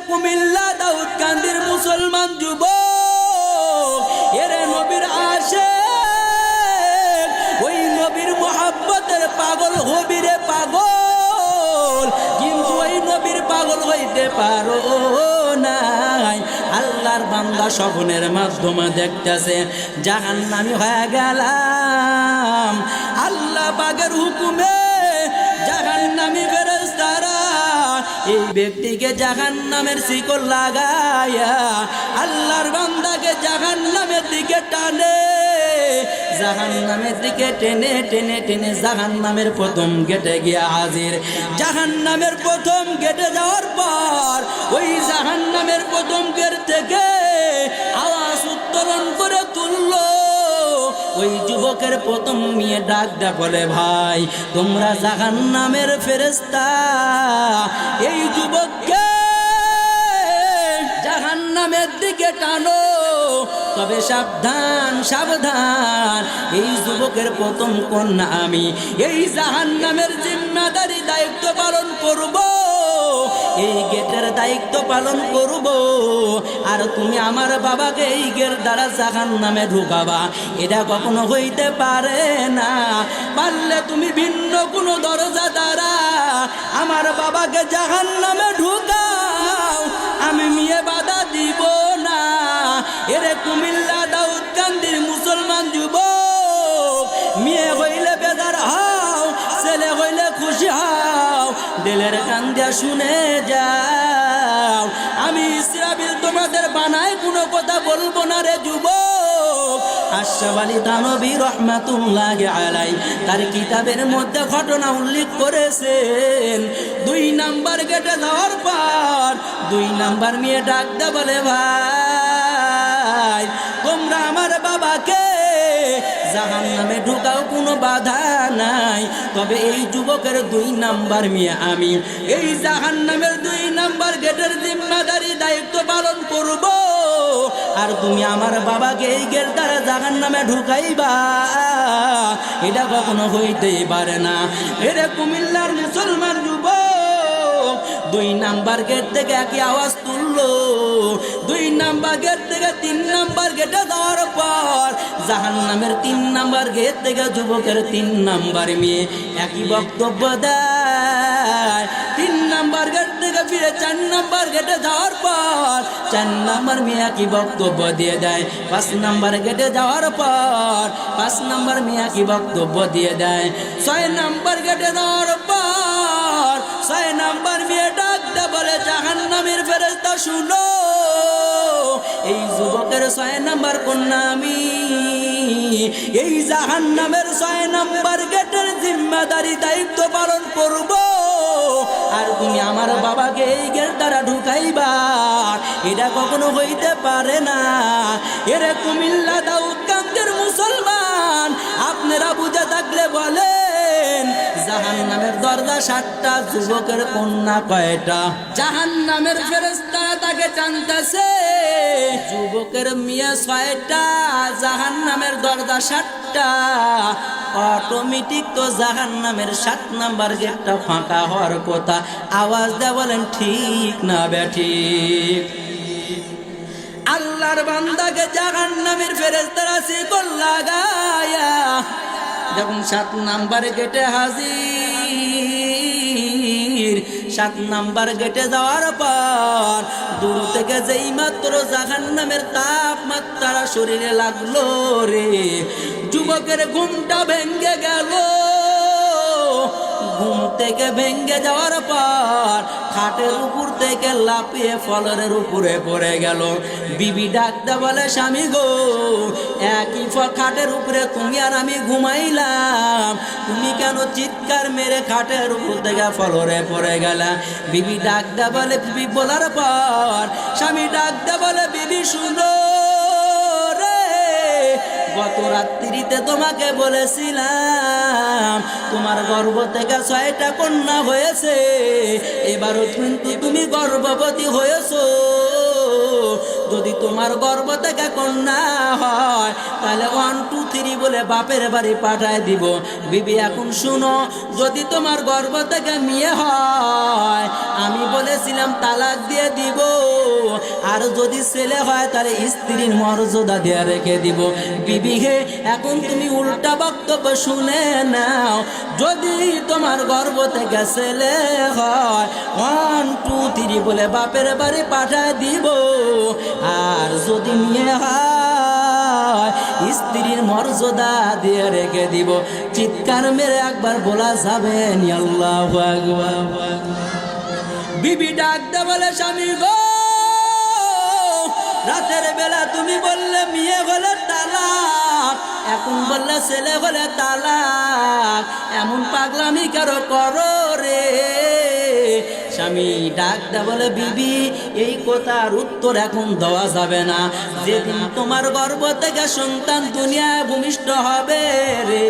কুমিল্লা দাউদকান্দির মুসলমান যুবক, এরে নবীর আশিক, ওই নবীর মোহাব্বতের পাগল হবি রে পাগল, কিন্তু ওই নবীর পাগল হইতে পারো নাই। আল্লাহর বান্দা স্বপ্নের মাধ্যমে দেখতেছে জাহান্নামী হয়ে গেলাম। আল্লাহ পাকের হুকুমে জাহান্নামী ফেরেশতারা এই ব্যক্তিকে জাহান্নামের শিকল লাগায়া আল্লাহর বান্দাকে জাহান্নামের দিকে টানে। জাহান্নামের দিকে টেনে টেনে টেনে জাহান্নামের প্রথম গেটে গিয়া হাজির। জাহান্নামের প্রথম গেটে যাওয়ার পর ওই জাহান্নামের প্রথম গেট থেকে আওয়াজ উত্তোলন করে তুললো। ওই যুবকের প্রথম মেয়ে ডাক দেয়া বলে, ভাই তোমরা জাহান্নামের ফেরেশতা, এই যুবককে জাহান্নামের দিকে টানো। তবে সাবধান সাবধান, এই যুবকের প্রথম কন্যা আমি, এই জাহান্নামের জিম্মাদারি দায়িত্ব পালন করব, এই গেটের দায়িত্ব পালন করব। আর তুমি আমার বাবাকে এই গেট দ্বারা জাহান্নামে ঢুকাবা, এটা কখনো হইতে পারে না। পারলে তুমি ভিন্ন কোনো দরজা দ্বারা আমার বাবাকে জাহান্নামে ঢুকাও, আমি মেয়ে বাধা দিব না। এরে কুমিল্লা দাউদকান্দির মুসলমান যুবক, মেয়ে হইলে বেদার হও, ছেলে হইলে খুশি হও, দিলের কান দিয়া শুনে যাও। আমি ইসরাফিল তোমাদের বানায় কোনো কথা বলবো না রে যুবক। আশরাফ আলী থানভী রহমাতুল্লাহি আলাইহি তার কিতাবের মধ্যে ঘটনা উল্লেখ করেছেন। 2 নাম্বার গেটে যাওয়ার পর 2 নাম্বার মেয়ে ডাক দে বলে, ভাই তোমরা আমার বাবাকে জাহান্নামে ঢুকাও, কোনো বাধা নাই। তবে এই যুবকের 2 নাম্বার মেয়ে আমি, এই জাহান্নামের 2 নাম্বার গেটের জিম্মাদারি দায়িত্ব পালন করব। আর তুমি আমার বাবাকে এই গেট দ্বারা জাহান্নামে ঢুকাইবা, এটা কখনো হইতেই পারে না। এরে কুমিল্লার মুসলমান যুবক, 2 নাম্বার গেট থেকে একই আওয়াজ তুললো। 2 নাম্বার গেট থেকে 3 নাম্বার গেটে যাওয়ার পর জাহান্নামের 3 নাম্বার গেট থেকে যুবকের 3 নাম্বার মেয়ে একই বক্তব্য দেয়। 3 নাম্বার গেট থেকে ফিরে 4 নাম্বার গেটে যাওয়ার পর 4 নাম্বার মেয়ে একই বক্তব্য দিয়ে দেয়। 5 নাম্বার গেটে যাওয়ার পর 5 নাম্বার মেয়ে একই বক্তব্য দিয়ে দেয়। 6 নাম্বার গেটে যাওয়ার পর 6 নাম্বার মেয়ে ডাক দে বলে, জাহান্নামের ফেরেশতা শুনো, এই যুবকের 6 নাম্বার কন্যা আমি, এই জাহান্নামের 6 নাম্বার গেটের জিম্মাদারি দায়িত্ব পালন করব। আর তুমি আমার বাবাকে এই গেট দ্বারা ঢুকাইবা, এটা কখনো হইতে পারে না। এরে কুমিল্লা দাউদকান্দির মুসলমান, আপনারা বুঝে থাকলে বলেন, জাহান্নামের দরজা 7টা, যুবকের কন্যা কয়টা? জাহান্নামের ফেরেশতারা তাকে টানতেছে, যুবকের মেয়ে 6টা, জাহান্নামের দরজা 7টা। অটোমেটিক তো জাহান্নামের 7 নাম্বার গেটটা ফাঁকা হওয়ার কথা। আওয়াজ দেয়া বলেন ঠিক না বেঠিক? আল্লাহর বান্দাকে জাহান্নামের ফেরেশতারা শিকল লাগায়া যখন 7 নাম্বার গেটে হাজির, 7 নাম্বার গেটে যাওয়ার পর দূর থেকে যেই মাত্র জাহান্নামের তাপমাত্রা শরীরে লাগলো রে, যুবকের ঘুমটা ভেঙ্গে গেল। ঘুম থেকে ভেঙ্গে যাওয়ার পর খাটের উপর থেকে লাফিয়ে ফলরের উপরে পড়ে গেল। বিবি ডাকতে বলে, স্বামী গো, একই খাটের উপরে তুমি আর আমি ঘুমাইলাম, তুমি কেন চিৎকার মেরে খাটের উপর থেকে ফলরে পড়ে গেলা? বিবি ডাকতে বলে, বিবি বলার পর স্বামী ডাকতে বলে, বিবি শুনো রে, গত রাত্রিতে তোমাকে বলেছিলাম তোমার গর্ভ থেকে 6টা কন্যা হয়েছে, এবারও কিন্তু তুমি গর্ভবতী হয়েছো। যদি তোমার গর্ভ থেকে কন্যা হয় তাহলে 1 2 3 বলে বাপের বাড়ি পাঠায় দিব। বিবি এখন শুনো, যদি তোমার গর্ভ থেকে মেয়ে হয় আমি বলেছিলাম তালাক দিয়ে দিব। আর যদি ছেলে হয় তাহলে স্ত্রীর মর্যাদা দিয়ে রেখে দিব। বিবি হে, এখন তুমি উল্টা বক্তব্য শুনে নাও। যদি তোমার গর্ভ থেকে ছেলে হয় 1 2 3 বলে বাপের বাড়ি পাঠায় দিব। আর যদি মেয়ে হয় স্ত্রীর মর্যাদা দিয়ে রেখে দিব। চিৎকার মেরে একবার বলা যাবে নি আল্লাহু আকবার। বিবি ডাক দে বলে, স্বামী গো, রাতের বেলা তুমি বললে মেয়ে হলে তালাক, এখন বললে ছেলে হলে তালাক, এমন পাগলামি কারো করো রে। স্বামী ডাক দে বলে, বিবি এই কথার উত্তর এখন দেওয়া যাবে না। যেদিন তোমার গর্ভ থেকে সন্তান দুনিয়ায় ভূমিষ্ঠ হবে রে,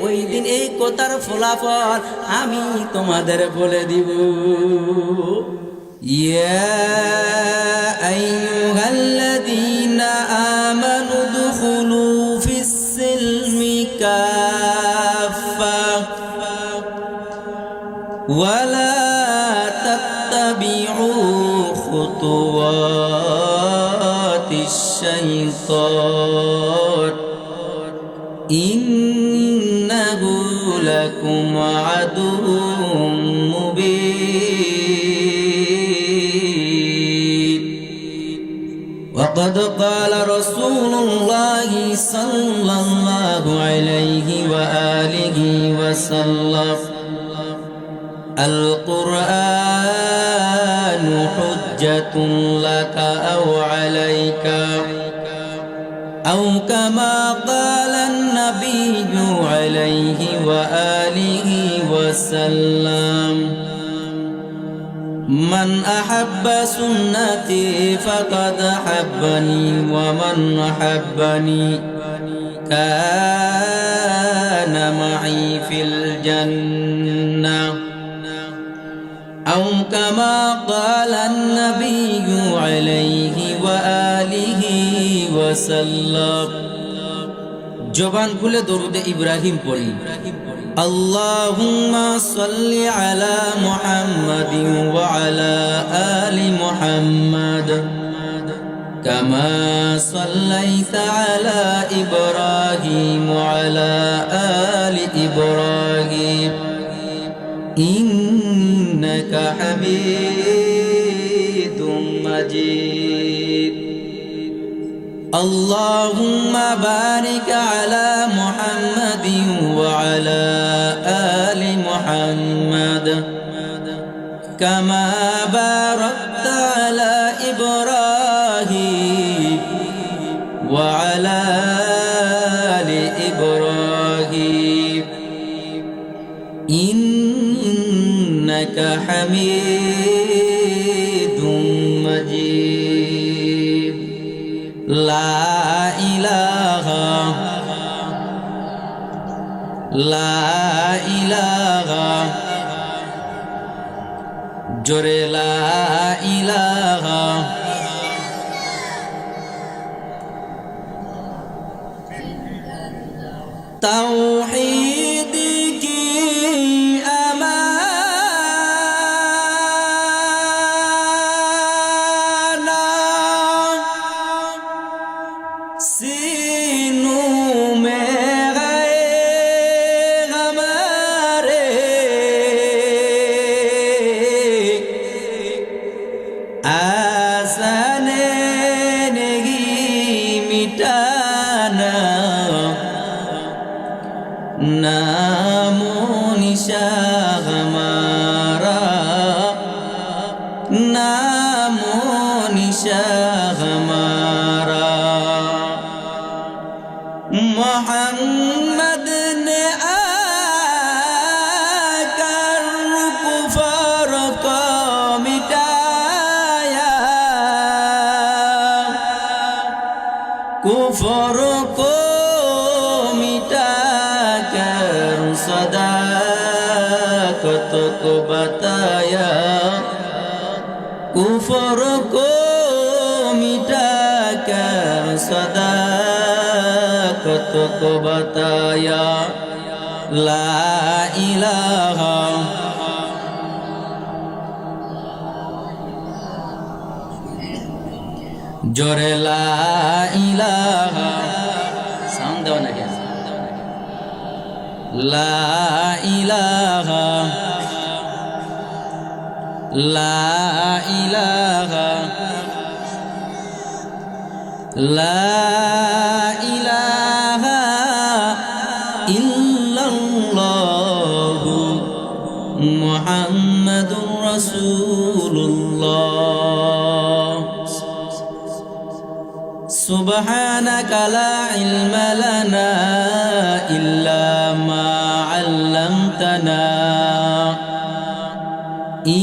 ওই দিন এই কথার ফলাফল আমি তোমাদের বলে দিব। ইয়া আইয়ুহাল্লাযীনা আমানু দুখুলু ফিস-সিলমি কাফা ওয়ালা তাত্তাবিউ খুতুওয়াতিশ শাইতান ইন্নাহু লাকুম আদুউম মুবিন। وقد قال رسول الله صلى الله عليه وآله وسلم القرآن حجة لك أو عليك أو كما قال النبي عليه وآله وسلم من أحب سنتي فقد أحبني ومن أحبني كان معي في الجنة أو كما قال النبي عليه وآله وسلم। জবান খুলে দরুদে ইব্রাহিম পড়ি। আল্লাহুম্মা সাল্লি আলা মুহাম্মাদিন ওয়া আলা আলি মুহাম্মাদ কামা সাল্লাইতা আলা ইব্রাহিম ওয়া আলা আলি ইব্রাহিম ইন্নাকা হামিদুম মাজিদ। اللهم بارك على محمد وعلى آل محمد كما باركت على إبراهيم وعلى آل إبراهيم إنك حميد مجيد। لا إله لا إله জোরে লা ইলাহা তাওহীদ কি नामो निशा हमारा नामो निशा हमारा मोहम्मद ने आकर कुफर को मिटाया कुफर को सदाकत को बताया कुफर को मिटा कर सदाकत को बताया। ला इलाहा জোরে লা ইলাহা, সাউন্ড দাও না কেন? লা ইলাহা, লা ইলাহা, লা ইলাহা ইল্লাল্লাহু মুহাম্মাদুর রাসূলুল্লাহ। সুবহানাকা লা ইলমা লানা ইল্লা মা আল্লামতানা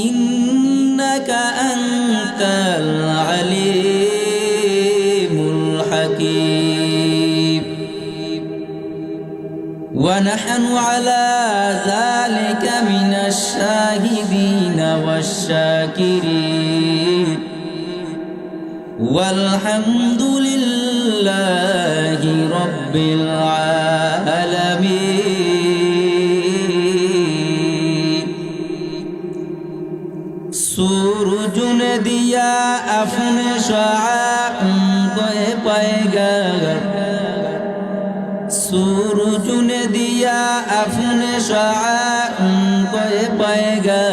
ইন্নাকা আনতাল আলিমুল হাকীম। ونحن على ذلك من الشاهدين والشاكرين والحمد لله رب العالمين। सूरज ने दिया अपने शाह को पाएगा, सूरज ने दिया अपने शाह को पाएगा।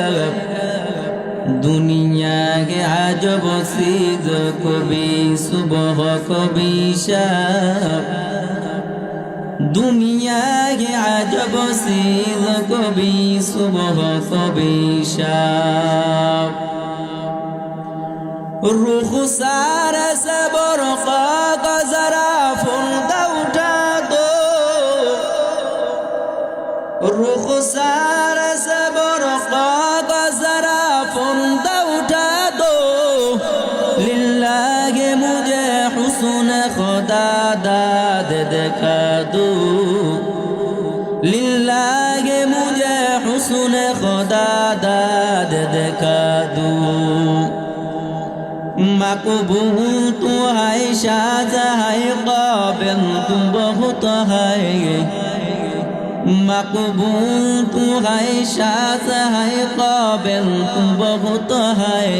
दुनिया के अजब चीज कभी सुबह कभी शाम, दुनिया के अजब चीज कभी सुबह कभी शाम। रुखसार से बरक़ा का जरा फुर्दा उठा दो, रुखसार से बरक़ा का जरा फुर्दा उठा दो। लिल्लाह मुझे हुस्न खुदा दाद दिखा दो, लिल्लाह मुझे हुस्न खुदा दाद दिखा दो। मकबूल तू है शाज़ है काबिल तू बहुत है, मकबूल तू है शाज़ है काबिल तू बहुत है।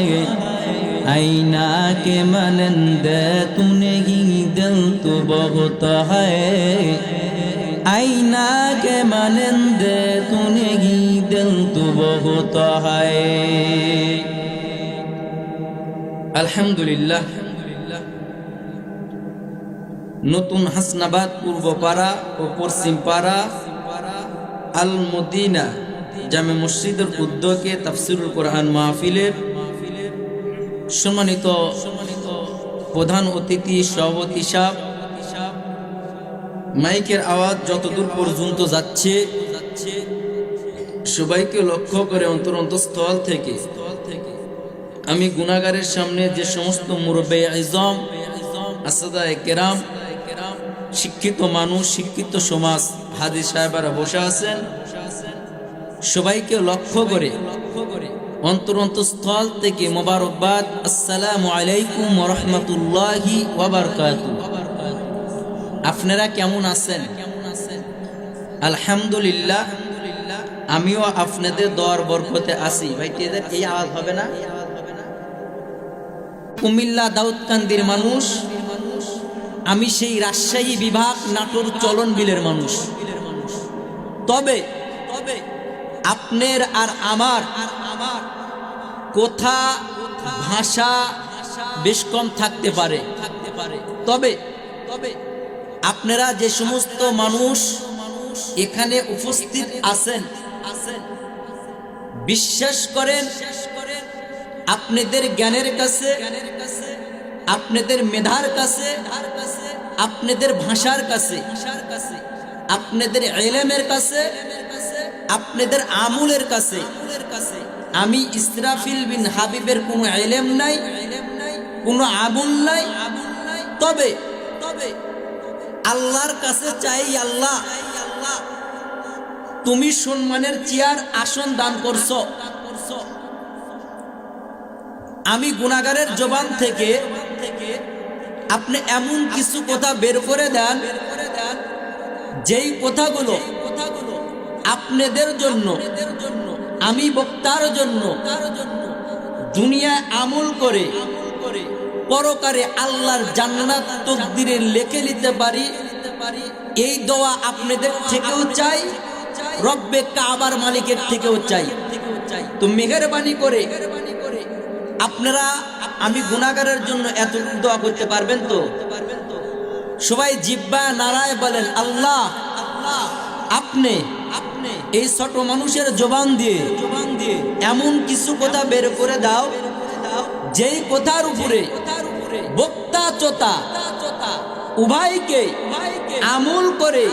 आईना के मानंद तू नहीं दिल तू बहुत है, आईना के मानंद तू नहीं दिल तू बहुत है। আলহামদুলিল্লাহ। নতুন হাসনাবাদ পূর্বপাড়া ও পশ্চিমপাড়া আল মদিনা জামে মসজিদের উদ্যোগে তাফসিরুল কোরআন মাহফিলের সম্মানিত প্রধান অতিথি সভাপতি সাহেব, মাইকের আওয়াজ যতদূর পর্যন্ত যাচ্ছে সবাইকে লক্ষ্য করে অন্তরস্থল থেকে আমি গুনাহগারের সামনে যে সমস্ত মুরব্বি আজম, আসাদায়ে কেরাম, শিক্ষিত মানুষ, শিক্ষিত সমাজ, হাজী সাহেবরা বসে আছেন, সবাইকে লক্ষ্য করে অন্তরস্থল থেকে মোবারকবাদ, আসসালামু আলাইকুম ওয়া রাহমাতুল্লাহি ওয়া বারাকাতুহু। আপনারা কেমন আছেন? আলহামদুলিল্লাহ, আমিও আপনাদের দোয়ার বরকতে আছি। ভাই এদের এই আওয়াজ হবে না? কুমিল্লা দাউদকান্দির মানুষ, আমি সেই রাজশাহী বিভাগ নাটোর চলন বিলের মানুষ। তবে আপনার আর আমার কথা ভাষা বেশ কম থাকতে পারে, তবে আপনারা যে সমস্ত মানুষ এখানে উপস্থিত আছেন বিশ্বাস করেন আপনাদের জ্ঞানের কাছে, আপনাদের মেধার কাছে, আপনাদের ভাষার কাছে, আপনাদের ইলমের কাছে, আপনাদের আমলের কাছে আমি ইসরাফিল বিন হাবিবের কোনো ইলম নাই, কোনো আমল নাই। তবে আল্লাহর কাছে চাই, আল্লাহ তুমি সম্মানের চেয়ার আসন দান করছো। আমি গুনাহগারের জবান থেকে আপনি এমন কিছু কথা বের করে দেন যেই কথাগুলো আপনাদের জন্য, আমি বক্তার জন্য দুনিয়ায় আমল করে পরকারে আল্লাহর জান্নাত তকদিরে লিখে নিতে পারি, এই দোয়া আপনাদের থেকেও চাই, রব্বে কাবার মালিকের থেকেও চাই। তো মেহেরবানি করে আপনারা আমি গুনাহগারের জন্য এতটুকু দোয়া করতে পারবেন তো? সবাই জিব্বা নারায় বলেন, আল্লাহ আপনি এই ছোট মানুষের জবান দিয়ে এমন কিছু কথা বের করে দাও, যেই কথার উপরে বক্তা চোতা উভয়কে আমল করে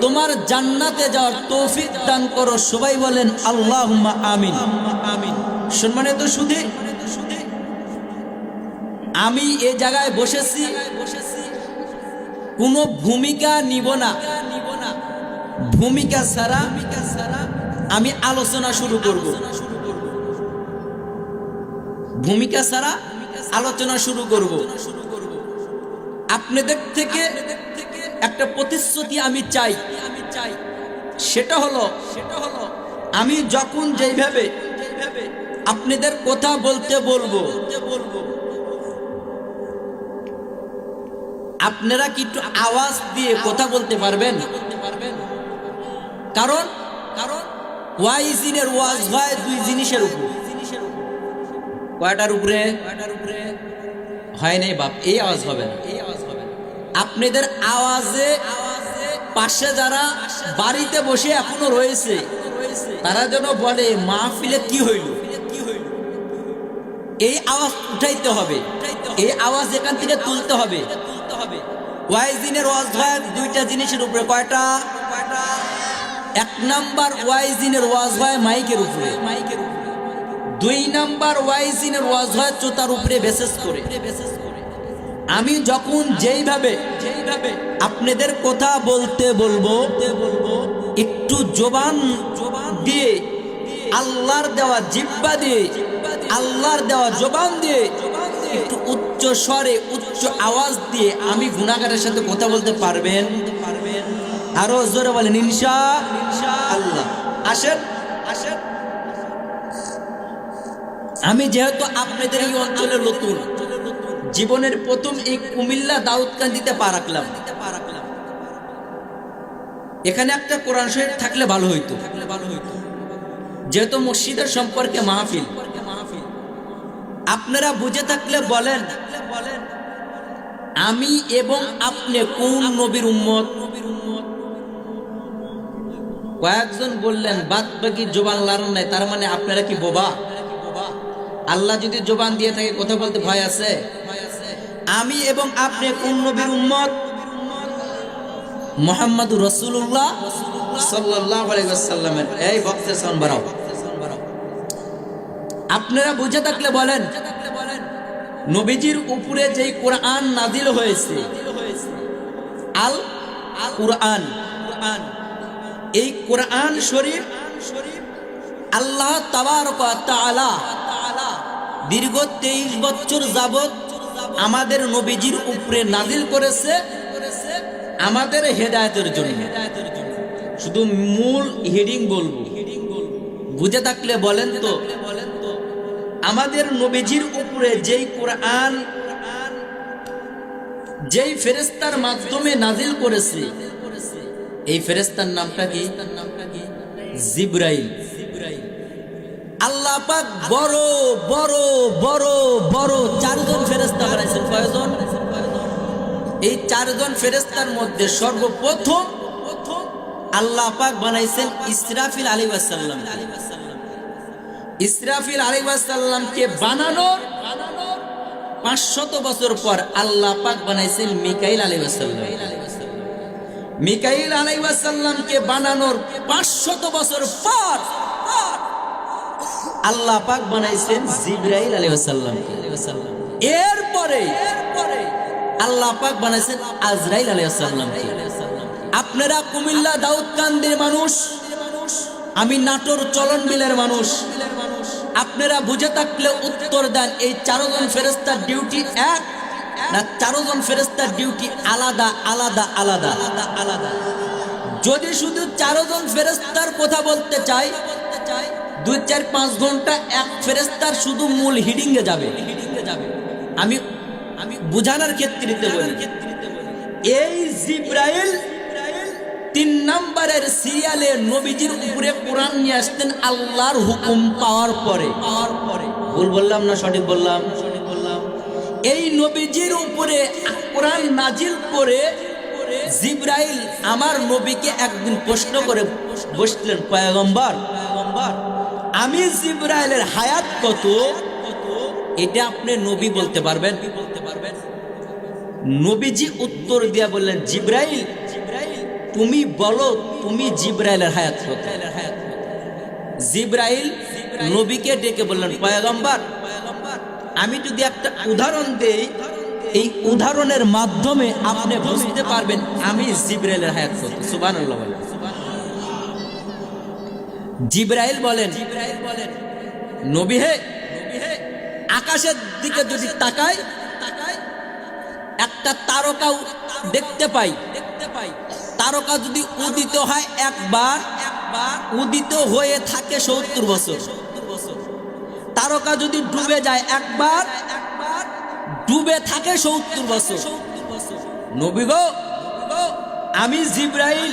তোমার জান্নাতে যাওয়ার তৌফিক দান করো। সবাই বলেন আল্লাহুম্মা আমিন। সম্মানিত সুধী, আমি এই জায়গায় বসেছি, কোনো ভূমিকা নিব না। ভূমিকা ছাড়া আমি আলোচনা শুরু করব। ভূমিকা ছাড়া আলোচনা শুরু করব। আপনাদের থেকে একটা প্রতিশ্রুতি আমি চাই, সেটা হলো আমি যখন যেইভাবে আপনাদের কথা বলতে বলবো, আপনারা কি একটু আওয়াজ দিয়ে কথা বলতে পারবেন? কারণ ওয়াইজিনের ওয়াজ হয় দুই জিনিসের উপর। কয়টার উপরে হয় নাই বাপ? এই আওয়াজ হবে না। আপনাদের আওয়াজে পাশে যারা বাড়িতে বসে এখনো রয়েছে তারা যেন বলে মাহফিলে কি হইল। এই আওয়াজ উঠাইতে হবে, এই আওয়াজ এখান থেকে তুলতে হবে। ওয়াইজিনের ওয়াজ হয় দুইটা জিনিসের উপরে। কয়টা? এক নাম্বার ওয়াইজিনের ওয়াজ হয় মাইকের উপরে, দুই নাম্বার ওয়াইজিনের ওয়াজ হয় চোতার উপরে বিশেষ করে। আমি যখন যেইভাবে আপনাদের কথা বলতে বলবো, একটু জবান দিয়ে আল্লাহর দেওয়া জিহ্বা দিয়ে আল্লাহর দেওয়া জবান দিয়ে একটু উচ্চ স্বরে উচ্চ আওয়াজ দিয়ে আমি গুনাহগারের সাথে কথা বলতে পারবেন? আরো জোরে বলেন ইনশাআল্লাহ। আসেন আসেন। আমি যেহেতু আপনাদের এই অঞ্চলের নতুন, জীবনের প্রথম এই কুমিল্লা দাউদকান্দিতে পা রাখলাম, এখানে একটা কোরআন শরীফ থাকলে ভালো হইতো। যেহেতু মসজিদের সম্পর্কে মাহফিল, আপনারা বুঝে থাকলে বলেন আমি এবং আপনি কোন নবীর উম্মত? কয়েকজন বললেন বাদ বাকি জবান লড়ান নাই, তার মানে আপনারা কি বোবা? আল্লাহ যদি জবান দিয়ে থাকে কথা বলতে ভয় আছে? আমি এবং আপনি কোন নবীর উম্মত? মুহাম্মদুর রাসূলুল্লাহ সাল্লাল্লাহু আলাইহি ওয়াসাল্লামের। এই বক্তের সাউন্ড বাড়াও। আপনারা বুঝে থাকলে বলেন নবীজির উপরে যেই কোরআন নাজিল হয়েছে, আল কোরআন, এই কোরআন শরীফ আল্লাহ তাবারক ওয়া তাআলা দীর্ঘ 23 বছর যাবত আমাদের নবীজির উপরে নাজিল করেছে আমাদের হেদায়েতের জন্য। শুধু মূল হেডিং বলবো, বুঝে থাকলে বলেন তো আমাদের নবীজির উপরে যেই কোরআন যেই ফেরেশতার মাধ্যমে নাজিল করেছে, এই ফেরেশতার নামটা কি? জিবরাইল। আল্লাহ পাক বড় বড় বড় বড় 4 জন ফেরেশতা বানাইছেন। কয়জন? এই 4 জন ফেরেশতার মধ্যে সর্বপ্রথম আল্লাহ পাক বানাইছেন ইসরাফিল আলাইহিস সালাম। ইসরাফিল আলাইহিস সালামকে বানানোর 500 বছর পর আল্লাহ পাক বানাইছেন মিকাইল আলাইহিস সালাম। মিকাইল আলাইহিস সালামকে বানানোর 500 বছর পর আল্লাহ পাক বানাইছেন জিবরাইল আলাইহিস সালামকে। এরপরে আল্লাহ পাক বানাইছেন আজরাইল আলাইহিস সালামকে। আপনারা কুমিল্লা দাউদকান্দির মানুষ, আমি নাটোর চলন বিলের মানুষ। আপনারা বুঝে থাকলে উত্তর দেন, এই 4 জন ফেরেশতার ডিউটি এক না 4 জন ফেরেশতার ডিউটি আলাদা আলাদা আলাদা আলাদা? যদি শুধু 4 জন ফেরেশতার কথা বলতে চাই, 2, 4, 5 ঘন্টা এক ফেরেশতার শুধু মূল হিডিং এ যাবে। আমি বুঝানোর ক্ষেত্রে বলি, এই জিব্রাইল 3 নম্বরের সিরিয়ালে নবীজির উপরে কোরআন নিয়ে আসতেন আল্লাহর হুকুম পাওয়ার পরে। ভুল বললাম না সঠিক বললাম? এই নবীজির উপরে কোরআন নাজিল করে জিব্রাইল আমার নবীকে একদিন প্রশ্ন করে বসলেন, পয়গম্বর আমি জিব্রাইলের হায়াত কত, এটা আপনি নবী বলতে পারবেন? নবীজি উত্তর দিয়া বললেন, জিব্রাইল তুমি বলো তুমি জিব্রাইলের হায়াত কত? জিব্রাইল নবীকে ডেকে বললেন, পয়গম্বর আমি যদি একটা উদাহরণ দেই, এই উদাহরণের মাধ্যমে আপনি বুঝতে পারবেন আমি জিব্রাইলের হায়াত কত। সুবহানাল্লাহ বলেন। জিব্রাইল বলেন, নবী হে, আকাশের দিকে যদি তাকাই একটা তারকা দেখতে পাই, তারকা যদি উদিত হয় একবার, উদিত হয়ে থাকে 70 বছর। তারকা যদি ডুবে যায় একবার, ডুবে থাকে 70 বছর। নবী গো আমি জিব্রাইল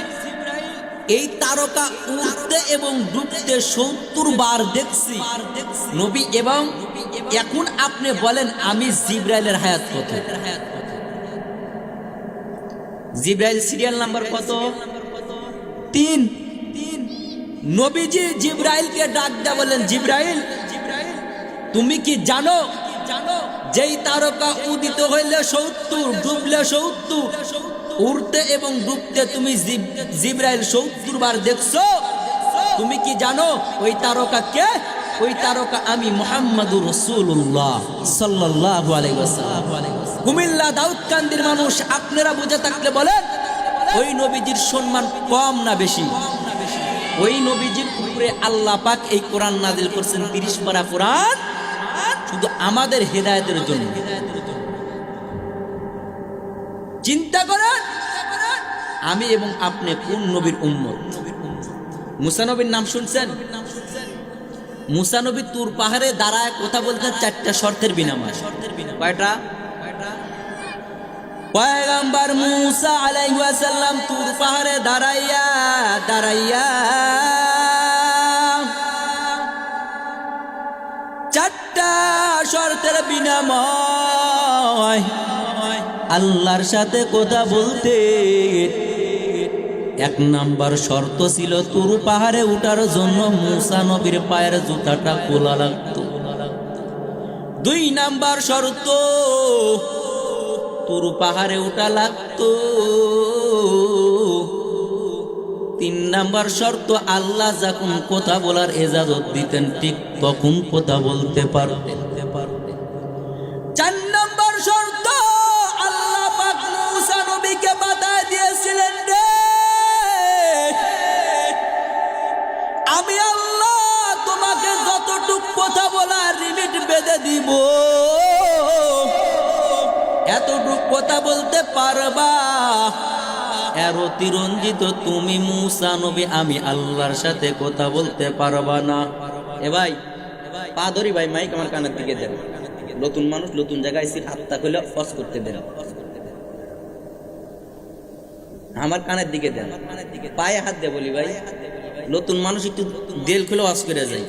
এই তারকা উঠতে এবং ডুবতে 70 বার দেখছি নবী, এবং এখন আপনি বলেন আমি জিব্রাইলের হায়াত কত? জিব্রাইল সিরিয়াল নাম্বার কত? 3। নবীজি জিব্রাইলকে ডাক দেয়া বলেন, জিব্রাইল তুমি কি জানো যেই তারকা উদিত হইলে 70, ডুবলে 70, উড়তে এবং ডুবতে তুমি জিব্রাইল 70 বার দেখছো? তুমি কি জানো ওই তারকা কে? ওই তারকা আমি মুহাম্মাদুর রাসূলুল্লাহ সাল্লাল্লাহু আলাইহি ওয়াসাল্লাম। কুমিল্লা দাউদকান্দির মানুষ আপনারা বুঝে থাকলে বলেন, ওই নবীজির সম্মান কম না বেশি? ওই নবীজির উপরে আল্লাহ পাক এই কোরআন নাজিল করেছেন 30 পারা কোরআন, শুধু আমাদের হেদায়েতের জন্য। চিন্তা করেন আমি এবং আপনি কোন নবীর উম্মত? মুসা নবীর নাম শুনছেন? মুসা নবী তুর পাহাড়ে দাঁড়ায় কথা বলতেন 4টা শর্তের বিনিময়ে। কয়টা? পয়গম্বর মুসা আলাইহিস সালাম তুর পাহাড়ে দাঁড়াইয়া 4টা শর্তের বিনিময়ে আল্লাহর সাথে কথা বলতে। 1 নাম্বার শর্ত ছিল তুর পাহাড়ে উঠার জন্য মুসা নবীর পায়ের জুতাটা খোলা লাগতো। 2 নাম্বার শর্ত তুর পাহাড়ে উঠা লাগতো। 3 নাম্বার শর্ত আল্লাহ যখন কথা বলার ইজাজত দিতেন ঠিক তখন কথা বলতে পারতেন। 4 নাম্বার শর্ত আল্লাহ পাক মুসা নবীকে বাধা দিয়েছিলেন, রে আমি আল্লাহ তোমাকে যতটুক কথা বলার লিমিট বেঁধে দিব, এতটুক কথা বলতে পারবা, এর অতিরঞ্জিত তুমি মুসা নবী আমি আল্লাহর সাথে কথা বলতে পারবা না। এ ভাই পা ধরি ভাই, মাইক আমার কানের দিকে দেন। নতুন মানুষ নতুন জায়গায় এসে হাতটা খুলে ফস করতে দেন, আমার কানের দিকে দেন, পায়ে হাত দে বলি ভাই। নতুন মানুষ একটু দেল খুলে ওয়াজ করে যায়।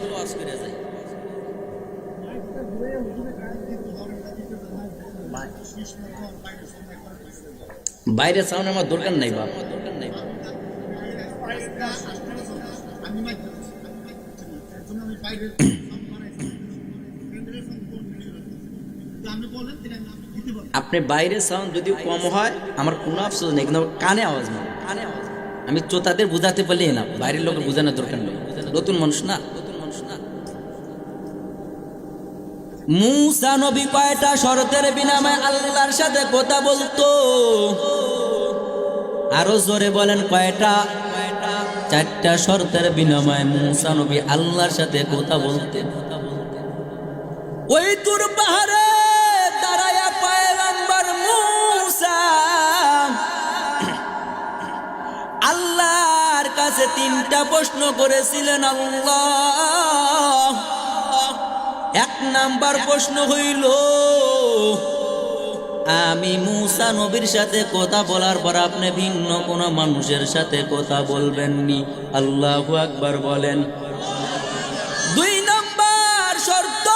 বাইরে সাউন্ড আমার দরকার নাই বাপ। আপনি বাইরে সাউন্ড যদি কম হয় আমার কোনো আফসোস নেই, কিন্তু কানে আওয়াজ নেই। আমি চোতাদের বুঝাতে পারলি না, বাইরের লোকের বোঝানোর দরকার নেই, নতুন মানুষ না। মুসা নবী কয়টা শর্তের বিনিময়ে আল্লাহর সাথে কথা বলতো? আরো জোরে বলেন কয়টা? 4টা শর্তের বিনিময়ে মুসা নবী আল্লাহর সাথে কথা বলতেন। ওই তুর পাহাড়ে দাঁড়ায়া পয়গম্বর মুসা আল্লাহর কাছে 3টা প্রশ্ন করেছিলেন। আল্লাহ 1 নাম্বার প্রশ্ন হইল আমি মুসা নবীর সাথে কথা বলার পর আপনি ভিন্ন কোনো মানুষের সাথে কথা বলবেননি। আল্লাহু আকবার বলেন। 2 নম্বর শর্ত,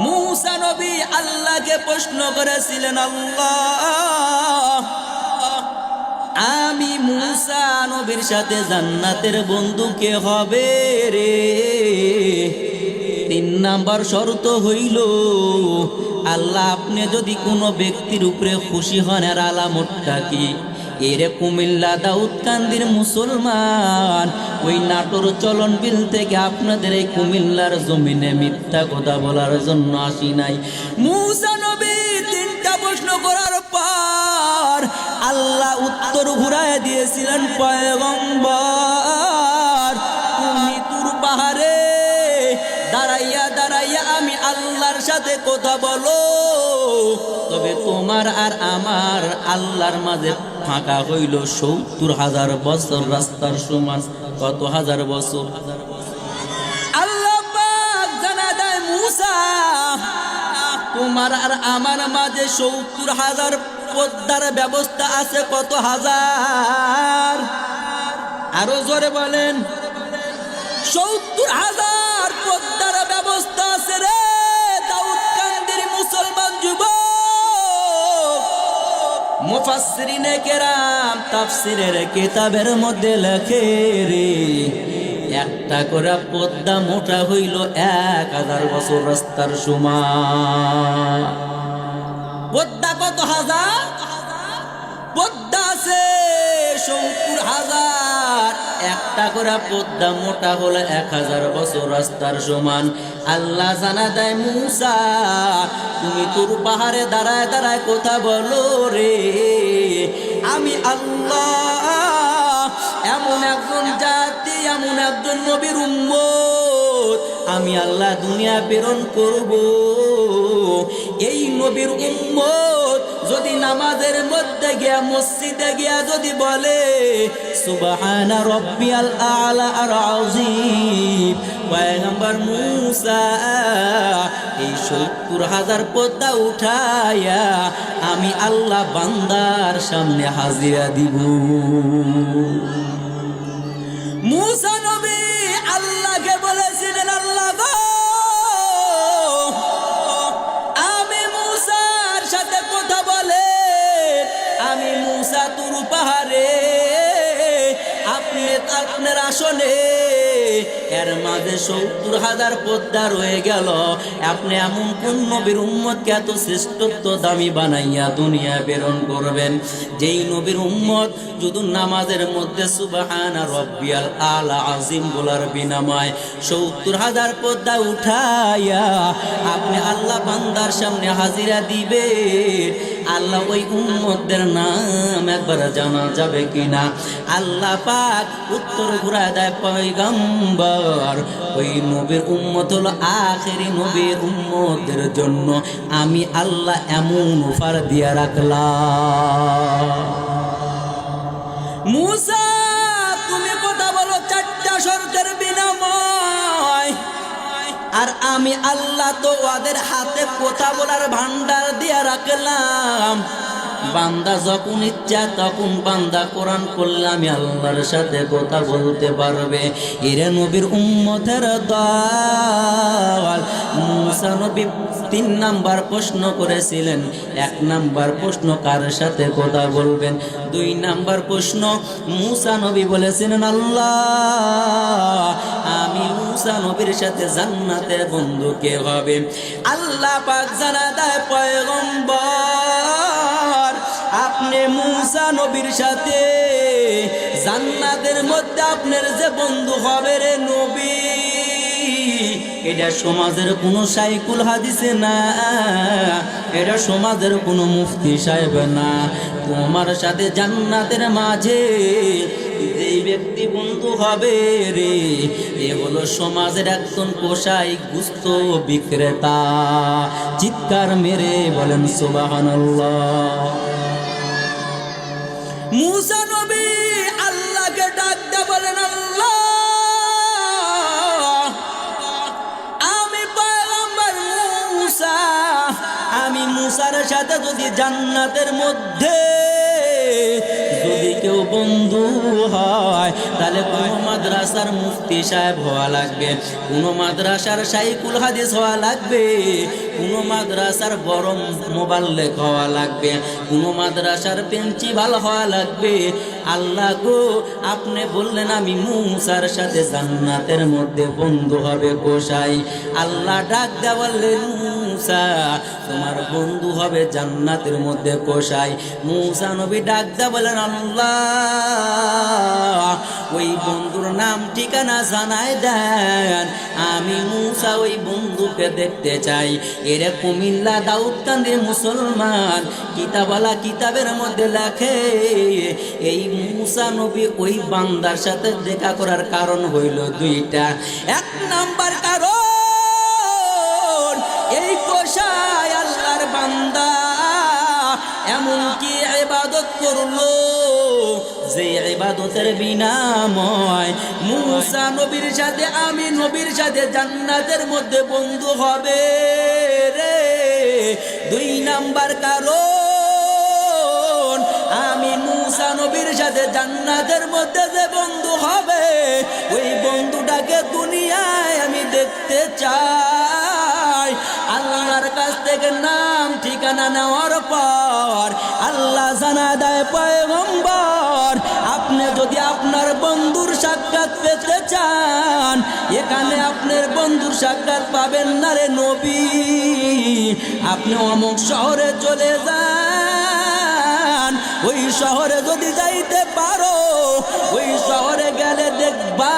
মুসা নবী আল্লাহকে প্রশ্ন করেছিলেন, আল্লাহ আমি মুসা নবীর সাথে জান্নাতের বন্ধু কে হবে রে? 3 নম্বর শর্ত হইল, আল্লাহ আপনি যদি কোনো ব্যক্তির উপরে খুশি হন এর আলামতটা কি? এরে কুমিল্লা দাউদকান্দির মুসলমান ওই নাটোর চলন বিল থেকে আপনাদের এই কুমিল্লার জমিনে মিথ্যা কথা বলার জন্য আসি নাই। মুসা নবী 3টা প্রশ্ন করার পর আল্লাহ উত্তর ঘুরায় দিয়েছিলেন, পয়গম্বর তুমি তুর পাহাড়ে দাঁড়াইয়া দাঁড়াইয়া আমি আল্লাহর সাথে কথা বলো, তবে তোমার আর আমার আল্লাহর মাঝে ফাঁকা হইল 70,000 বছর রাস্তার সমান। কত হাজার বছর? আল্লাহ পাক জানা দেয়, মুসা তোমার আর আমার মাঝে 70,000 পদ্মার ব্যবস্থা আছে। কত হাজার? আরো জোরে বলেন। 70,000 পদ্মার ব্যবস্থা আছে রে দাউদকান্দির মুসলমান যুবক। মুফাসসিরিনে কেরাম তাফসীরের কিতাবের মধ্যে লেখে রে, একটা করে পদ্মা মোটা হইল 1000 বছর রাস্তার সমান। পদ্মা কত হাজার? পদ্মা আছে 70,000। একটা করে পদ্মা মোটা হলো 1000 বছর রাস্তার সমান। আল্লাহ জানা দেয়, মুসা তুমি তোর পাহাড়ে দাঁড়ায় দাঁড়ায় কথা বলো রে, আমি আল্লাহ এমন একজন জাতি, এমন একজন নবীর উম্মত আমি আল্লাহ দুনিয়া প্রেরণ করব। এই নবীর উম্মত যদি নামাজের মধ্যে গিয়া মসজিদে গিয়া যদি বলে সুবহানা রাব্বিয়াল আ'লা আর আযীম, পয়গম্বর মুসা এই 70,000 পদ্মা উঠায়া আমি আল্লাহ বান্দার সামনে হাজিরা দিব। মুসা নবী আল্লাহকে বলেছিলেন, আল্লাহ গো আমি মুসার সাথে কথা বলে, আমি মুসা তুর পাহাড়ে আপনি আপনার আসনে এর মাঝে 70,000 পদ্মা রয়ে গেল। আপনি এমন কোন নবীর উম্মতকে এত শ্রেষ্ঠত্ব দামি বানাইয়া দুনিয়া প্রেরণ করবেন, যেই নবীর উম্মত যদি নামাজের মধ্যে সুবহানা রাব্বিয়াল আ'লা আযীম বলার বিনিময়ে 70,000 পদ্মা উঠাইয়া আপনি আল্লাহ বান্দার সামনে হাজিরা দিবে। আল্লাহ ওই উম্মতদের নাম একবার জানা যাবে কিনা? আল্লাহ পাক উত্তর ঘুরায় দেয়, পয়গম্বর ওই নবীর উম্মত হলো আখেরি নবীর উম্মতদের জন্য আমি আল্লাহ এমন অফার দিয়া রাখলাম। মুসা তুমি কথা বলো 4টা শর্তের বিনিময়, আর আমি আল্লাহ তো ওদের হাতে কথা বলার ভান্ডার দিয়া রাখলাম। বান্দা যখন ইচ্ছা তখন বান্দা কোরআন করলে আমি আল্লাহর সাথে কথা বলতে পারবে। এরে নবীর উম্মতের দল মুসা নবী 3 নাম্বার প্রশ্ন করেছিলেন। 1 নাম্বার প্রশ্ন কার সাথে কথা বলবেন, 2 নাম্বার প্রশ্ন মুসা নবী বলেছিলেন, আল্লাহ আমি মুসা নবীর সাথে জান্নাতের বন্ধু কে হবে? আল্লাহ পাক জানা দেয়, পয়গম্বর আপনি মুসা নবীর সাথে জান্নাতের মধ্যে আপনার যে বন্ধু হবে রে নবী, এটা সমাজের কোনো সাইকুল হাদিসে না, এটা সমাজের কোনো মুফতি সাহেব না। তোমার সাথে জান্নাতের মাঝে যেই ব্যক্তি বন্ধু হবে রে, এ হলো সমাজের একজন কসাই গোস্ত বিক্রেতা। চিৎকার মেরে বলেন সুবহানাল্লাহ। মুসা নবী আল্লাহকে ডাক দিয়ে বলেন, আল্লাহ আমি পয়গম্বর মুসা মুসার সাথে যদি জান্নাতের মধ্যে যদি কেউ বন্ধু হয় তাহলে কোন মাদ্রাসার মুফতি সাহেব হওয়া লাগবে, কোন মাদ্রাসার শাইখুল হাদিস হওয়া লাগবে, কোন মাদ্রাসার বড় মোবাল্লেগ হওয়া লাগবে, কোন মাদ্রাসার প্রিন্সিপাল হওয়া লাগবে। আল্লাহ গো, আপনি বললেন আমি মুসার সাথে জান্নাতের মধ্যে বন্ধু হবে কোসাই। আল্লাহ ডাক দেয়া বললেন মুসা তোমার বন্ধু হবে জান্নাতের মধ্যে কোসাই। মুসা নবী ডাক দেয়া বলেন আল্লাহ ওই বন্ধুর নাম ঠিকানা জানাই দেন, আমি মুসা ওই বন্ধুকে দেখতে চাই। এরে কুমিল্লা দাউদকান্দির মুসলমান কিতাবালা কিতাবের মধ্যে লেখে এই মুসা নবী ওই বান্দার সাথে দেখা করার কারণ হইল দুইটা। এক নাম্বার কারণ এই কোসাই আল্লাহর বান্দা এমনকি ইবাদত করলো যে ইবাদতের বিনাময় মুসা নবীর সাথে আমি নবীর সাথে জান্নাতের মধ্যে বন্ধু হবে রে। দুই নাম্বার কারণ আমি মুসা নবীর সাথে জান্নাতের মধ্যে যে বন্ধু হবে ওই বন্ধুটাকে দুনিয়ায় আমি দেখতে চাই। আল্লাহর কাছ থেকে নাম ঠিকানা নেওয়ার পর আল্লাহ জানা দেয় পয়গম্বর আপনি যদি আপনার বন্ধুর সাক্ষাৎ পেতে চান এখানে আপনার বন্ধুর সাক্ষাৎ পাবেন না রে নবী, আপনি অমুক শহরে চলে যান। ওই শহরে যদি যাইতে পারো ওই শহরে গেলে দেখবা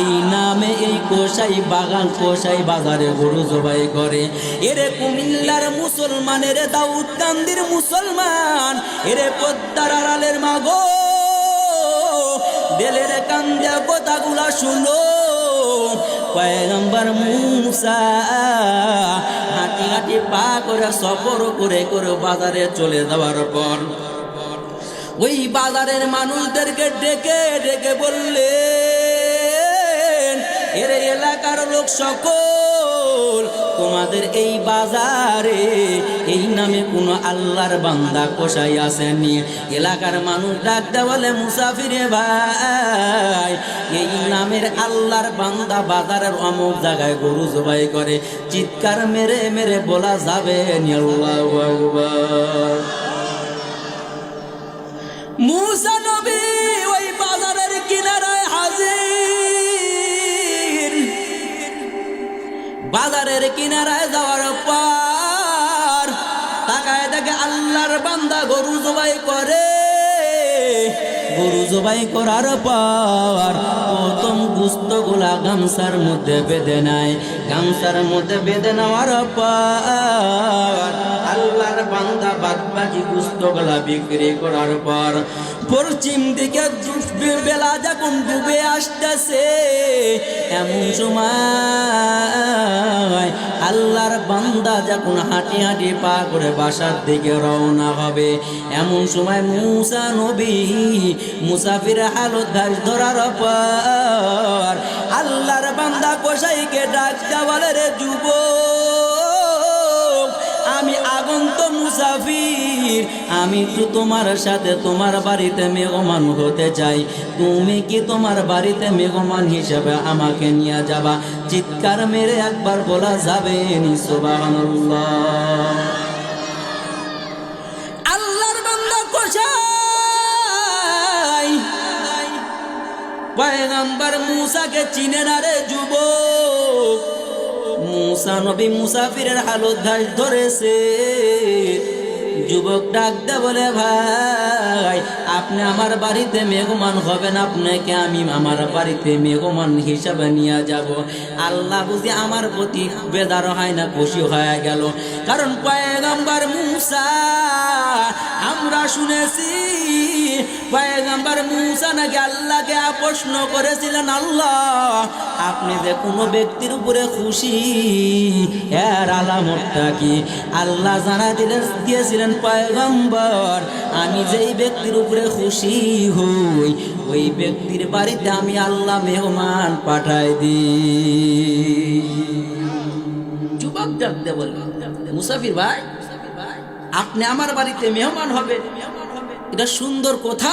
এই নামে এই কোসাই বাগান কোসাই বাজারে গরু জবাই করে। এরে কুমিল্লার মুসলমান, এরে দাউদকান্দির মুসলমান, এরে পদ্মার আড়ালের মাগো দিলের কান্দে কথাগুলা শুনো। পয়গম্বর মুসা হাঁটি হাঁটি পা করে সফর করে করে বাজারে চলে যাওয়ার পর ওই বাজারের মানুষদেরকে ডেকে ডেকে বললেন এর এলাকার লোক সকল তোমাদের এই বাজারে এই নামে কোন আল্লাহর বান্দা কোসাই আসেনি। এলাকার মানুষ ডাকতে বলে মুসাফিরে ভাই এই নামের আল্লাহর বান্দা বাজারের অমুক জায়গায় গরু জবাই করে। চিৎকার মেরে মেরে বলা যাবে আল্লাহু আকবার। মুসা নবী ওই বাজারের কিনারায় হাজির। বাজারের কিনারায় যাওয়ার পর তাকায় দেখে আল্লাহর বান্দা গরু জবাই করে। গরু জবাই করার পর প্রথম গোশতগুলা গামছার মধ্যে বেঁধে নেয়। গামছার মধ্যে বেঁধে নেওয়ার পর আল্লাহর বান্দা বাদবাকি গোশতগুলা বিক্রি করার পর পশ্চিম দিকে বেলা যখন ডুবে আসতেছে এমন সময় আল্লাহর বান্দা যখন হাঁটি হাঁটি পা করে বাসার দিকে রওনা হবে এমন সময় মুসা নবী মুসাফির হালত ধরার পর আল্লাহর বান্দা কোসাইকে ডাকতে বলে রে যুবক আমি আগন্ত মুসাফির, আমি তো তোমার সাথে তোমার বাড়িতে মেহমান হতে চাই, তুমি কি তোমার বাড়িতে মেহমান হিসেবে আমাকে নিয়ে যাবা? চিৎকার মেরে একবার বলা যাবে নি সুবহানাল্লাহ। আল্লাহর বান্দা কোসাই পয়গম্বর মুসাকে চিনে না রে যুবক। মুসা নবী মুসাফিরের হালত ধরেছে। যুবক ডাকতে বলে ভাই আপনি আমার বাড়িতে মেহমান হবেন, আপনাকে আমি আমার বাড়িতে মেহমান হিসাবে নিয়ে যাব। আল্লাহ বুঝি আমার প্রতি বেদার হয় না, খুশি হয়ে গেল। কারণ পয়গম্বর মুসা আমরা শুনেছি পয়গম্বর মুসা নাকি আল্লাহকে প্রশ্ন করেছিলেন আল্লাহ আপনি যে কোনো ব্যক্তির উপরে খুশি এর আলামতটা কি? আল্লাহ জানা দিয়েছিলেন পয়গম্বর আমি যেই ব্যক্তির উপরে খুশি হই ওই ব্যক্তির বাড়িতে আমি আল্লাহ মেহমান পাঠাই দিই। যুবক ডাকতে বলল মুসাফির ভাই, আপনি আমার বাড়িতে মেহমান হবে, এটা সুন্দর কথা।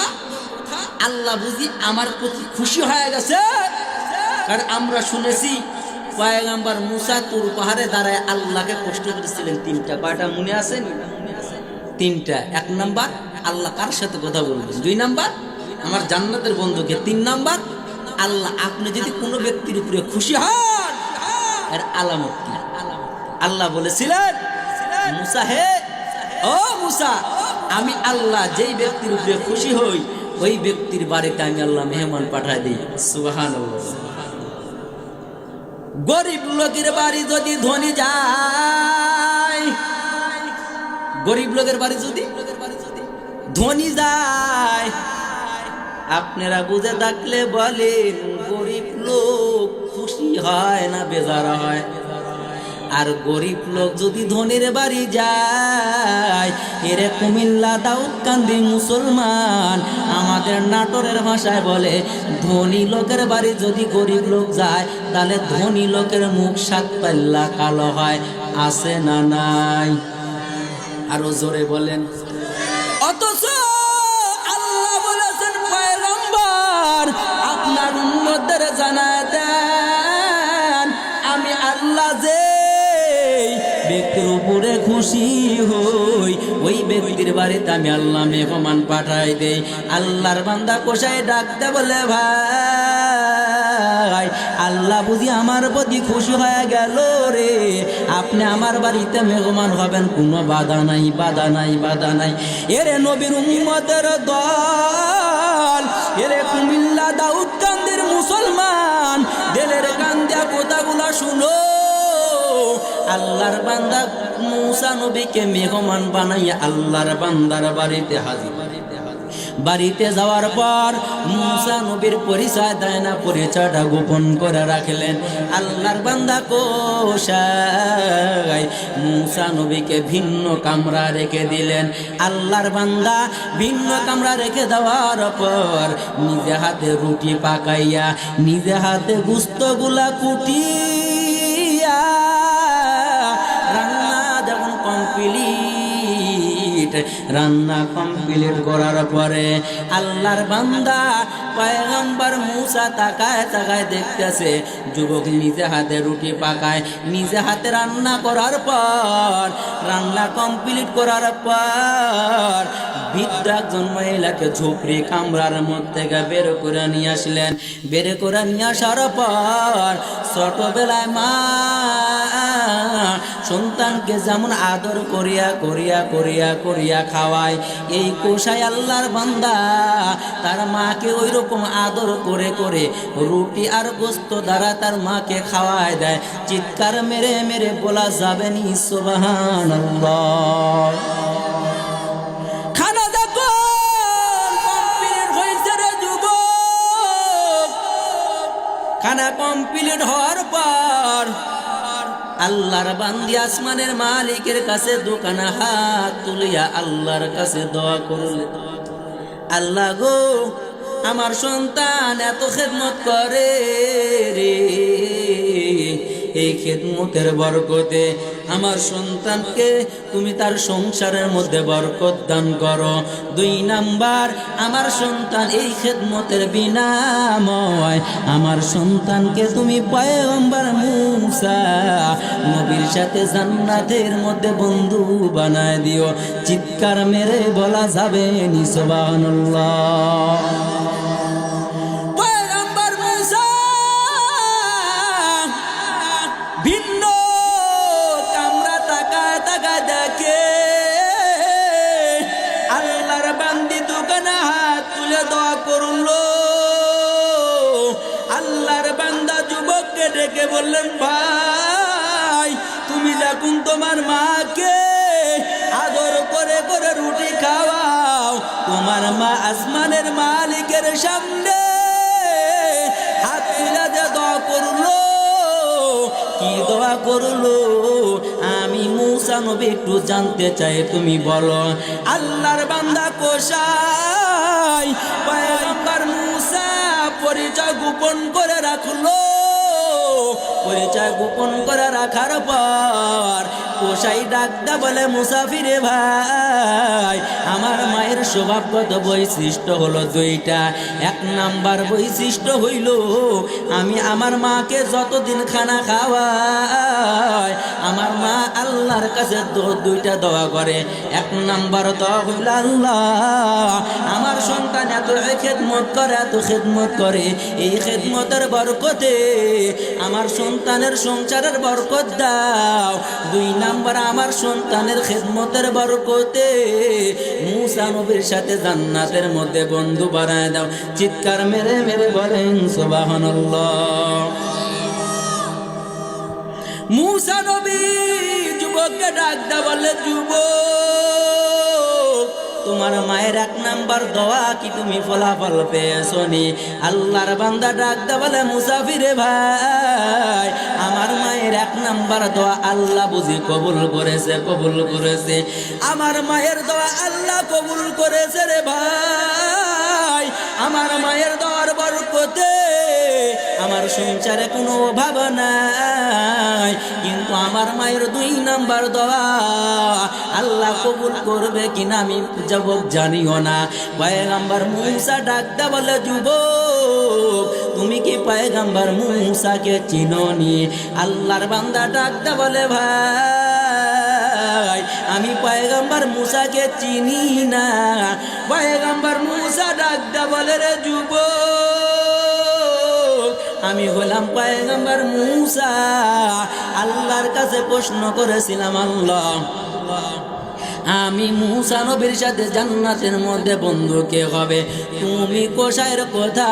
আল্লাহ বুঝি আমার প্রতি খুশি হয়ে গেছে, কারণ আমরা শুনেছি পয়গম্বর মুসা তুর পাহাড়ে দাঁড়ায় আল্লাহকে কষ্ট করেছিলেন তিনটা। কয়টা মনে আছে? তিনটা। এক নাম্বার, আল্লাহ কার সাথে কথা বলবেন। দুই নাম্বার, আমার জান্নাতের বন্ধুকে। তিন নাম্বার, আল্লাহ আপনি যদি কোনো ব্যক্তির উপরে খুশি হন এর আলামত কি? আল্লাহ বলেছিলেন, মুসা হে, ও মুসা, আমি আল্লাহ যেই ব্যক্তির উপরে খুশি হই ওই ব্যক্তির বাড়িতে আমি আল্লাহ মেহমান পাঠায় দিই। সুবহানাল্লাহ। গরিব লোকের বাড়ি যদি ধনী যায়, গরিব লোকের বাড়ি যদি ধনী যায়, আপনারা বুঝে থাকলে বলেন গরিব লোক খুশি হয় না বেজার হয়? আর গরিব লোক যদি ধনীর বাড়ি যায়, এরে কুমিল্লা দাউদকান্দি মুসলমান আমাদের নাটোরের ভাষায় বলে, ধনী লোকের বাড়ি যদি গরিব লোক যায় তাহলে ধনী লোকের মুখ সাত পাল্লা কালো হয়। আছে না নাই? আরো জোরে বলেন। অথচ আল্লাহ বলেছেন, পয়গম্বর আপনার উম্মতদের জানায় দেন আমি আল্লাহ যে ব্যক্তির উপরে খুশি হই ওই ব্যক্তির বাড়িতে আমি আল্লাহ মেহমান পাঠাই দেই। আল্লাহর বান্দা কোষায় ডাকতে বলে, ভাই আল্লাহ বুঝি আমার প্রতি খুশি হয়ে গেল রে, আপনি আমার বাড়িতে মেহমান হবেন, কোনো বাধা নাই, বাধা নাই, বাধা নাই। এরে নবীর উম্মতের দল, এরে কুমিল্লা দাউদকান্দির মুসলমান, দিলের কান্দিয়া কথাগুলা শুনো। আল্লাহর বান্দা মুসা নবীকে মেহমান বানাইয়া আল্লাহর বান্দার বাড়িতে হাজির। বাড়িতে যাওয়ার পর মুসা নবীর পরিচয় দেয় না, পরিচয়টা গোপন করে রাখলেন। আল্লাহর বান্দা কোষায় মুসা নবীকে ভিন্ন কামরা রেখে দিলেন। আল্লাহর বান্দা ভিন্ন কামরা রেখে দেওয়ার পর নিজে হাতে রুটি পাকাইয়া, নিজে হাতে গুস্তগুলা কুটিয়া রান্না কমপ্লিট করার পরে আল্লাহর বান্দা পয়গম্বর মুসা তাকায় তাকায় দেখতেছে যুবক নিজে হাতে রুটি পাকায়, নিজে হাতে রান্না করার পর, রান্না কমপ্লিট করার পর বৃদ্ধ একজন মহিলাকে ঝুপড়ি কামরার মধ্যে থেকে বের করে নিয়ে আসলেন। বের করে নিয়ে আসার পর ছোটবেলায় মা সন্তানকে যেমন আদর করিয়া করিয়া করিয়া করিয়া খাওয়ায়, এই কোষায় আল্লাহর বান্দা তার মাকে ওই রকম আদর করে করে রুটি আর গোস্ত দ্বারা তার মাকে খাওয়ায় দেয়। চিৎকার মেরে মেরে বলা যাবে নি সুবহানাল্লাহ। খানা দেখো কমপ্লিট হয়েছে রে যুবক। খানা কমপ্লিট হওয়ার পর আল্লাহর বান্দি আসমানের মালিকের কাছে দোকানে হাত তুলিয়া আল্লাহর কাছে দোয়া করলে, আল্লাহ গো আমার সন্তান এত খেদমত করে রে, এই খেদমতের বরকতে আমার সন্তানকে তুমি তার সংসারের মধ্যে বরকত দান করো। দুই নাম্বার, আমার সন্তান এই খেদমতের বিনাময় আমার সন্তানকে তুমি পয়গম্বর মুসা নবীর সাথে জান্নাতের মধ্যে বন্ধু বানায় দিও। চিৎকার মেরে বলা যাবে নি সুবহানাল্লাহ। ভিন্ন কামরা তাকায় তাকায় দেখে আল্লাহর বান্দি দোকানে হাত তুলে দোয়া করলো। আল্লাহর বান্দা যুবককে ডেকে বললেন, ভাই তুমি যখন তোমার মাকে আদর করে করে রুটি খাওয়াও, তোমার মা আসমানের মালিকের সামনে হাত তুলে দিয়ে দোয়া করলো। কি দোয়া করলো আমি মুসা নবী একটু জানতে চাই, তুমি বলো। আল্লাহর বান্দা কোষায় পয়গম্বর মুসা পরিচয় গোপন করে রাখলো। পরিচয় গোপন করে রাখার পর কোসাই ডাকদা বলে মুসাফিরে ভাই, আমার মায়ের স্বভাবগত বৈশিষ্ট্য হলো দুইটা। এক নাম্বার বৈশিষ্ট্য হইল আমি আমার মাকে যতদিন খানা খাওয়াই আমার মা আল্লাহর কাছে দুইটা দোয়া করে। এক নাম্বার দোয়া হইল আল্লাহ আমার সন্তান এত খেদমত করে, এত খেদমত করে, এই খেদমতের বরকতে আমার সন্তানের সংসারের বরকত দাও। দুই নাম্বার আমার সন্তানের খেদমতের বরকতে মুসা নবীর সাথে জান্নাতের মধ্যে বন্ধু বানায় দাও। চিৎকার মেরে মেরে বলেন সুবহানাল্লাহ। মুসা নবী যুবককে ডাকদা বলে, যুবক তোমার মায়ের এক নাম্বার দোয়া কি তুমি ফলাফল পেয়েছো নি? আল্লাহর বান্দা ডাকদা বলে, মুসাফিরে ভাই আমার মায়ের এক নাম্বার দোয়া আল্লাহ বুঝি কবুল করেছে, কবুল করেছে। আমার মায়ের দোয়া আল্লাহ কবুল করেছে রে ভাই। আমার মায়ের দোয়ার বরকতে আমার সংসারে কোনো অভাব নাই, কিন্তু আমার মায়ের দুই নাম্বার দোয়া আল্লাহ কবুল করবে কিনা আমি যুবক জানিও না। পয়গম্বর মুসা ডাকদা বলে, যুবক তুমি কি পয়গম্বর মুসাকে চিনোনি? আল্লাহর বান্দা ডাকদা বলে, ভাই আমি পয়গম্বর মুসাকে চিনি না। পয়গম্বর মুসা ডাকদা বলে, রে যুবক আমি হলাম পয়গম্বর মুসা। আল্লাহর কাছে প্রশ্ন করেছিলাম, আল্লাহ আমি মুসা নবীর সাথে জান্নাতের মধ্যে বন্ধু কে হবে? তুমি কোসাইয়ের কথা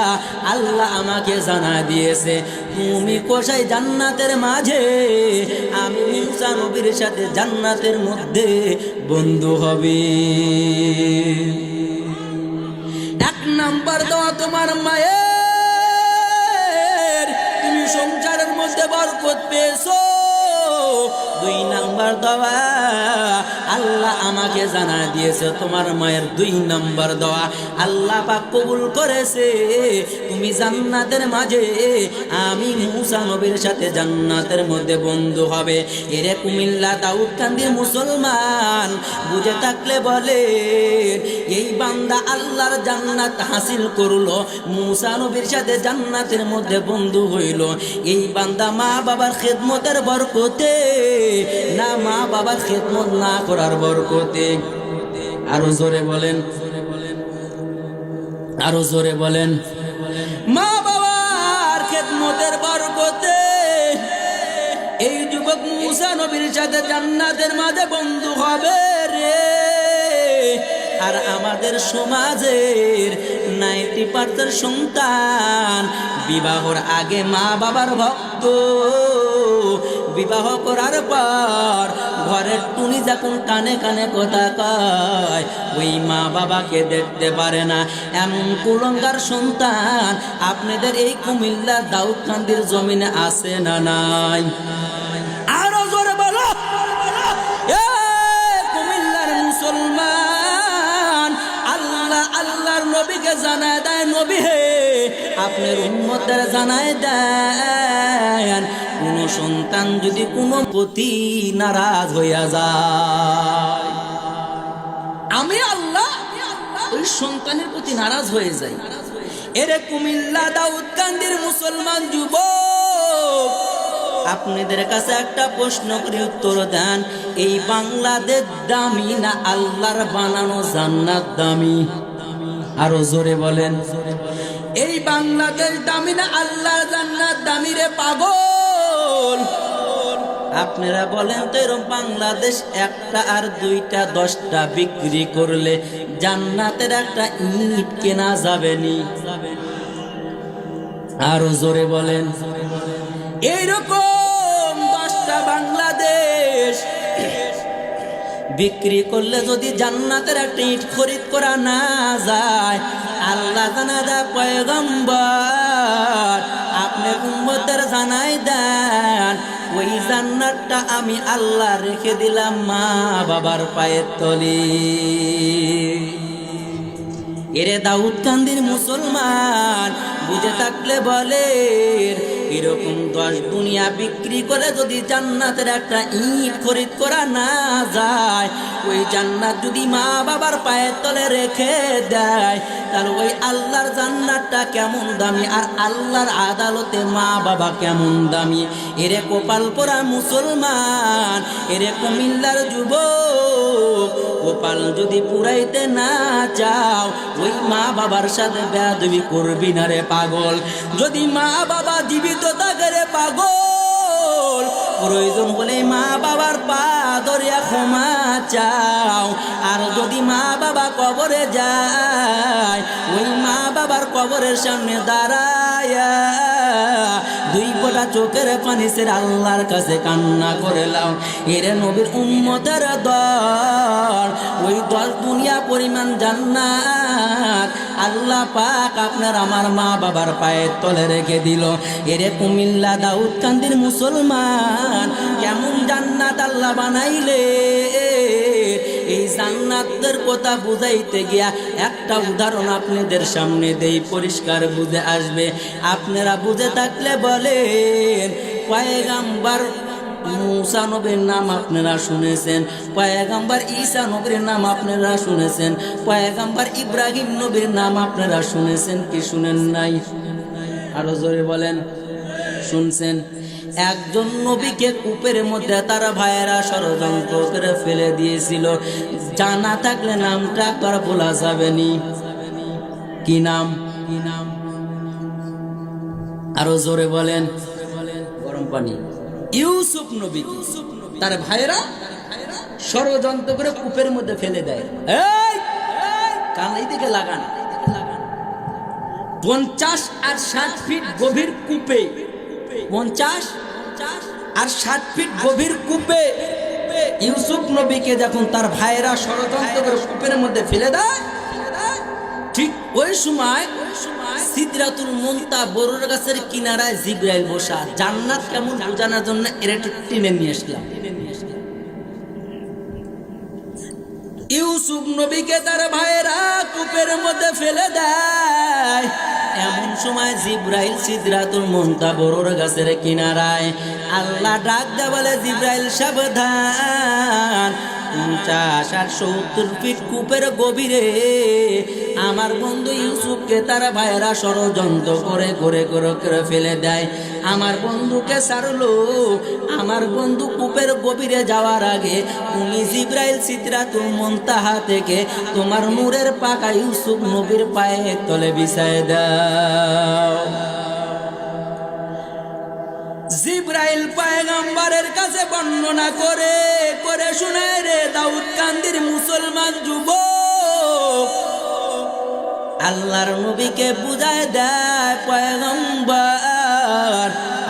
আল্লাহ আমাকে জানা দিয়েছে, তুমি কোসাই জান্নাতের মাঝে, আমি মুসা নবীর সাথে জান্নাতের মধ্যে বন্ধু হবে। এক নাম্বার দোয়া তোমার মায়ের, তুমি সংসারের মধ্যে বরকত পেয়েছো। দুই নাম্বার দোয়া আল্লাহ আমাকে জানা দিয়েছে, তোমার মায়ের দুই নাম্বার দোয়া আল্লাহ পাক কবুল করেছে, তুমি জান্নাতের মাঝে, আমি মুসা নবীর সাথে জান্নাতের মধ্যে বন্ধু হবে। এরে কুমিল্লা দাউদকান্দির মুসলমান বুঝে থাকলে বলে, এই বান্দা আল্লাহর জান্নাত হাসিল করলো, মুসা নবীর সাথে জান্নাতের মধ্যে বন্ধু হইল। এই বান্দা মা বাবার খেদমতের বরকতে না, মা বাবার খেদমত না করার বরকতে। আরো জোরে বলেন, আরো জোরে বলেন, মা বাবার খেদমতের বরকতে এই যুবক মুসা নবীর সাথে জান্নাতের মাঝে বন্ধু হবে রে। আর আমাদের সমাজের 90% সন্তান বিবাহর আগে মা বাবার ভক্ত, বিবাহ করার পর ঘরের টুনি যখন কানে কানে কথা কয় ওই মা বাবাকে দেখতে পারে না। এমন কুলঙ্গার সন্তান আপনাদের এই কুমিল্লা দাউদকান্দির জমিনে আছে না নাই? আরো জোরে বলো, কুমিল্লার মুসলমান আল্লাহ আল্লাহর নবীকে জানায় দেয়, নবী হে আপনার উম্মতের জানায় দেন, কোন সন্তান যদি কোনো প্রতি নারাজ হইয়া যায়, আমি আল্লাহ ওই সন্তানের প্রতি নারাজ হয়ে যাই। এরে কুমিল্লা দাউদকান্দির মুসলমান যুবক আপনাদের কাছে একটা প্রশ্ন করে উত্তর দেন, এই বাংলাদেশ দামি না আল্লাহর বানানো জান্নাত দামি? আরো জোরে বলেন, এই বাংলাদেশ দামি না আল্লাহর জান্নাত দামি রে পাগল? আপনারা বলেন তো, এরকম বাংলাদেশ একটা আর দুইটা 10টা বিক্রি করলে জান্নাতের একটা ইট কেনা যাবে নি? আরো জোরে বলেন, এইরকম 10টা বাংলাদেশ বিক্রি করলে যদি জান্নাতের একটা ইট খরিদ করা না যায়, আল্লাহ জানা দা পয়গম্বর আপনি উম্মতের জানাই দেন, ওই জান্নাতটা আমি আল্লাহ রেখে দিলাম মা বাবার পায়ের তলে। এরে দাউদকান্দির মুসলমান বুঝে থাকলে বলে, এরকম 10 দুনিয়া বিক্রি করে যদি জান্নাতের একটা ইট খরিদ করা না যায়, ওই জান্নাত যদি মা বাবার পায়ের তলে রেখে দেয়, তাহলে ওই আল্লাহর জান্নাতটা কেমন দামি, আর আল্লাহর আদালতে মা বাবা কেমন দামি। এরে কপাল পোড়া মুসলমান, এরে কুমিল্লার যুবক, কপাল যদি পুরাইতে না চাও, ওই মা বাবার সাথে বেয়াদবি করবি না রে পাগল। যদি মা বাবা জীবিত থাকে রে পাগল, প্রয়োজন হলে মা বাবার পা ধরিয়া ক্ষমা চাও। আর যদি মা বাবা কবরে যায়, ওই মা বাবার কবরের সামনে দাঁড়ায়া 2 ফোঁটা চোখের পানি ছেড়ে আল্লাহর কাছে কান্না করে লাও। এরে নবীর উম্মতের দল, ওই 10 দুনিয়া পরিমাণ জান্নাত আল্লাহ পাক আপনার আমার মা বাবার পায়ের তলে রেখে দিল। এরে কুমিল্লা দাউদকান্দির মুসলমান, কেমন জান্নাত আল্লাহ বানাইলে। এই জান্নাতের কথা বুঝাইতে গিয়া একটা উদাহরণ আপনাদের সামনে দেই, পরিষ্কার বুঝে আসবে। আপনারা বুঝে থাকলে বলেন, পয়গম্বর মুসা নবীর নাম আপনারা শুনেছেন, পয়গম্বর ঈসা নবীর নাম আপনারা শুনেছেন, পয়গম্বর ইব্রাহিম নবীর নাম আপনারা শুনেছেন কি শুনেন নাই? আরো জোরে বলেন, শুনছেন। একজন নবীকে কূপের মধ্যে তার ভাইয়েরা ষড়যন্ত্র করে ফেলে দিয়েছিল। জানা থাকলে নামটা একবার বলা যাবে নি, কি নাম? আরো জোরে বলেন। গরম পানি। ইউসুফ নবী, তার ভাইয়েরা ষড়যন্ত্র করে কূপের মধ্যে ফেলে দেয়। এই কান এই দিকে লাগান। 50 আর 60 ফিট গভীর কূপে, 50 আর 60 ফিট গভীর কূপে ইউসুফ নবীকে যখন তার ভাইয়েরা ষড়যন্ত্র করে কূপের মধ্যে ফেলে দেয়, ঠিক ওই সময় সিদরাতুল মুনতাহা বড়ুর গাছের কিনারায় জিবরাইল বসা। জান্নাত কেমন বোঝানোর জন্য এর একটু টেনে নিয়ে আসলাম। ইউসুফ নবীকে তার ভাইয়েরা কূপের মধ্যে ফেলে দেয়, এমন সময় জিবরাইল সিদরাতুল মুনতাহা বড়ুর গাছের কিনারায়। আল্লাহ ডাক দেয়, বলে জিবরাইল সাবধান, 50 আর 70 ফিট কূপের গভীরে আমার বন্ধু ইউসুফকে তার ভাইয়েরা ষড়যন্ত্র করে করে করে করে ফেলে দেয়। আমার বন্ধুকে ছাড়লো। আমার বন্ধু কূপের গভীরে যাওয়ার আগে তুমি জিবরাইল সিদরাতুল মুনতাহা থেকে তোমার নূরের পাকা ইউসুফ নবীর পায়ের তলে বিছায় দাও। জিবরাইল পয়গম্বরের কাছে বর্ণনা করে করে শোনায় রে দাউদকান্দির মুসলমান যুবক। আল্লাহর নবীকে বুঝায় দেয়, পয়গম্বর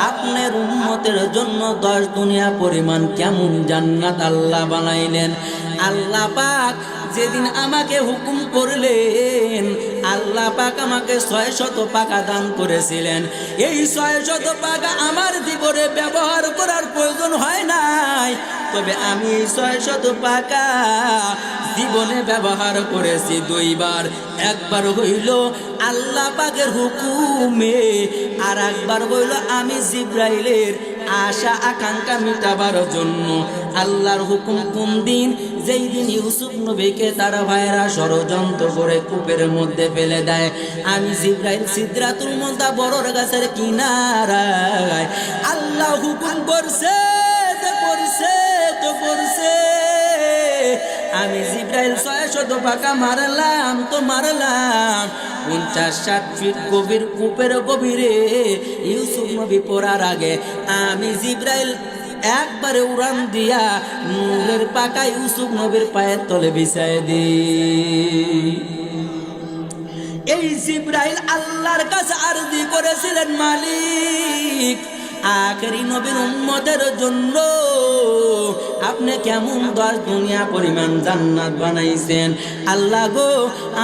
আপনার উম্মতের জন্য 10 দুনিয়া পরিমাণ কেমন জান্নাত আল্লাহ বানাইলেন। আল্লাহ পাক যেদিন আমাকে হুকুম করলেন, আল্লাহ পাক আমাকে 600 পাকা দান করেছিলেন। এই 600 পাকা আমার জীবনে ব্যবহার করার প্রয়োজন হয় নাই, তবে আমি 600 পাকা জীবনে ব্যবহার করেছি 2 বার। একবার হইল আল্লাহ পাকের হুকুমে, আর একবার হইল আমি জিবরাইলের আশা আকাঙ্ক্ষা মিটাবার জন্য। আল্লাহর হুকুম কোন দিন? যেই দিন ইউসুফ নবীকে তার ভাইয়েরা ষড়যন্ত্র করে কূপের মধ্যে ফেলে দেয়, আমি জিবরাইল সিদরাতুল মুনতাহা বড়র গাছের কিনারায় আল্লাহ হুকুম করছে তো করছে। আমি জিবরাইল 600 পাকা মারলাম তো মারলাম। 50-60 ফিট গভীর কূপের গভীরে ইউসুফ নবী পড়ার আগে আমি জিবরাইল একবারে উড়ান দিয়া নূরের পাকা ইউসুফ নবীর পায়ের তলে বিছায় দিই। এই জিবরাইল আল্লাহর কাছে আরজি করেছিলেন, মালিক আখেরি নবীর উম্মতের জন্য আপনি কেমন 10 দুনিয়া পরিমাণ জান্নাত বানাইছেন। আল্লাহ গো,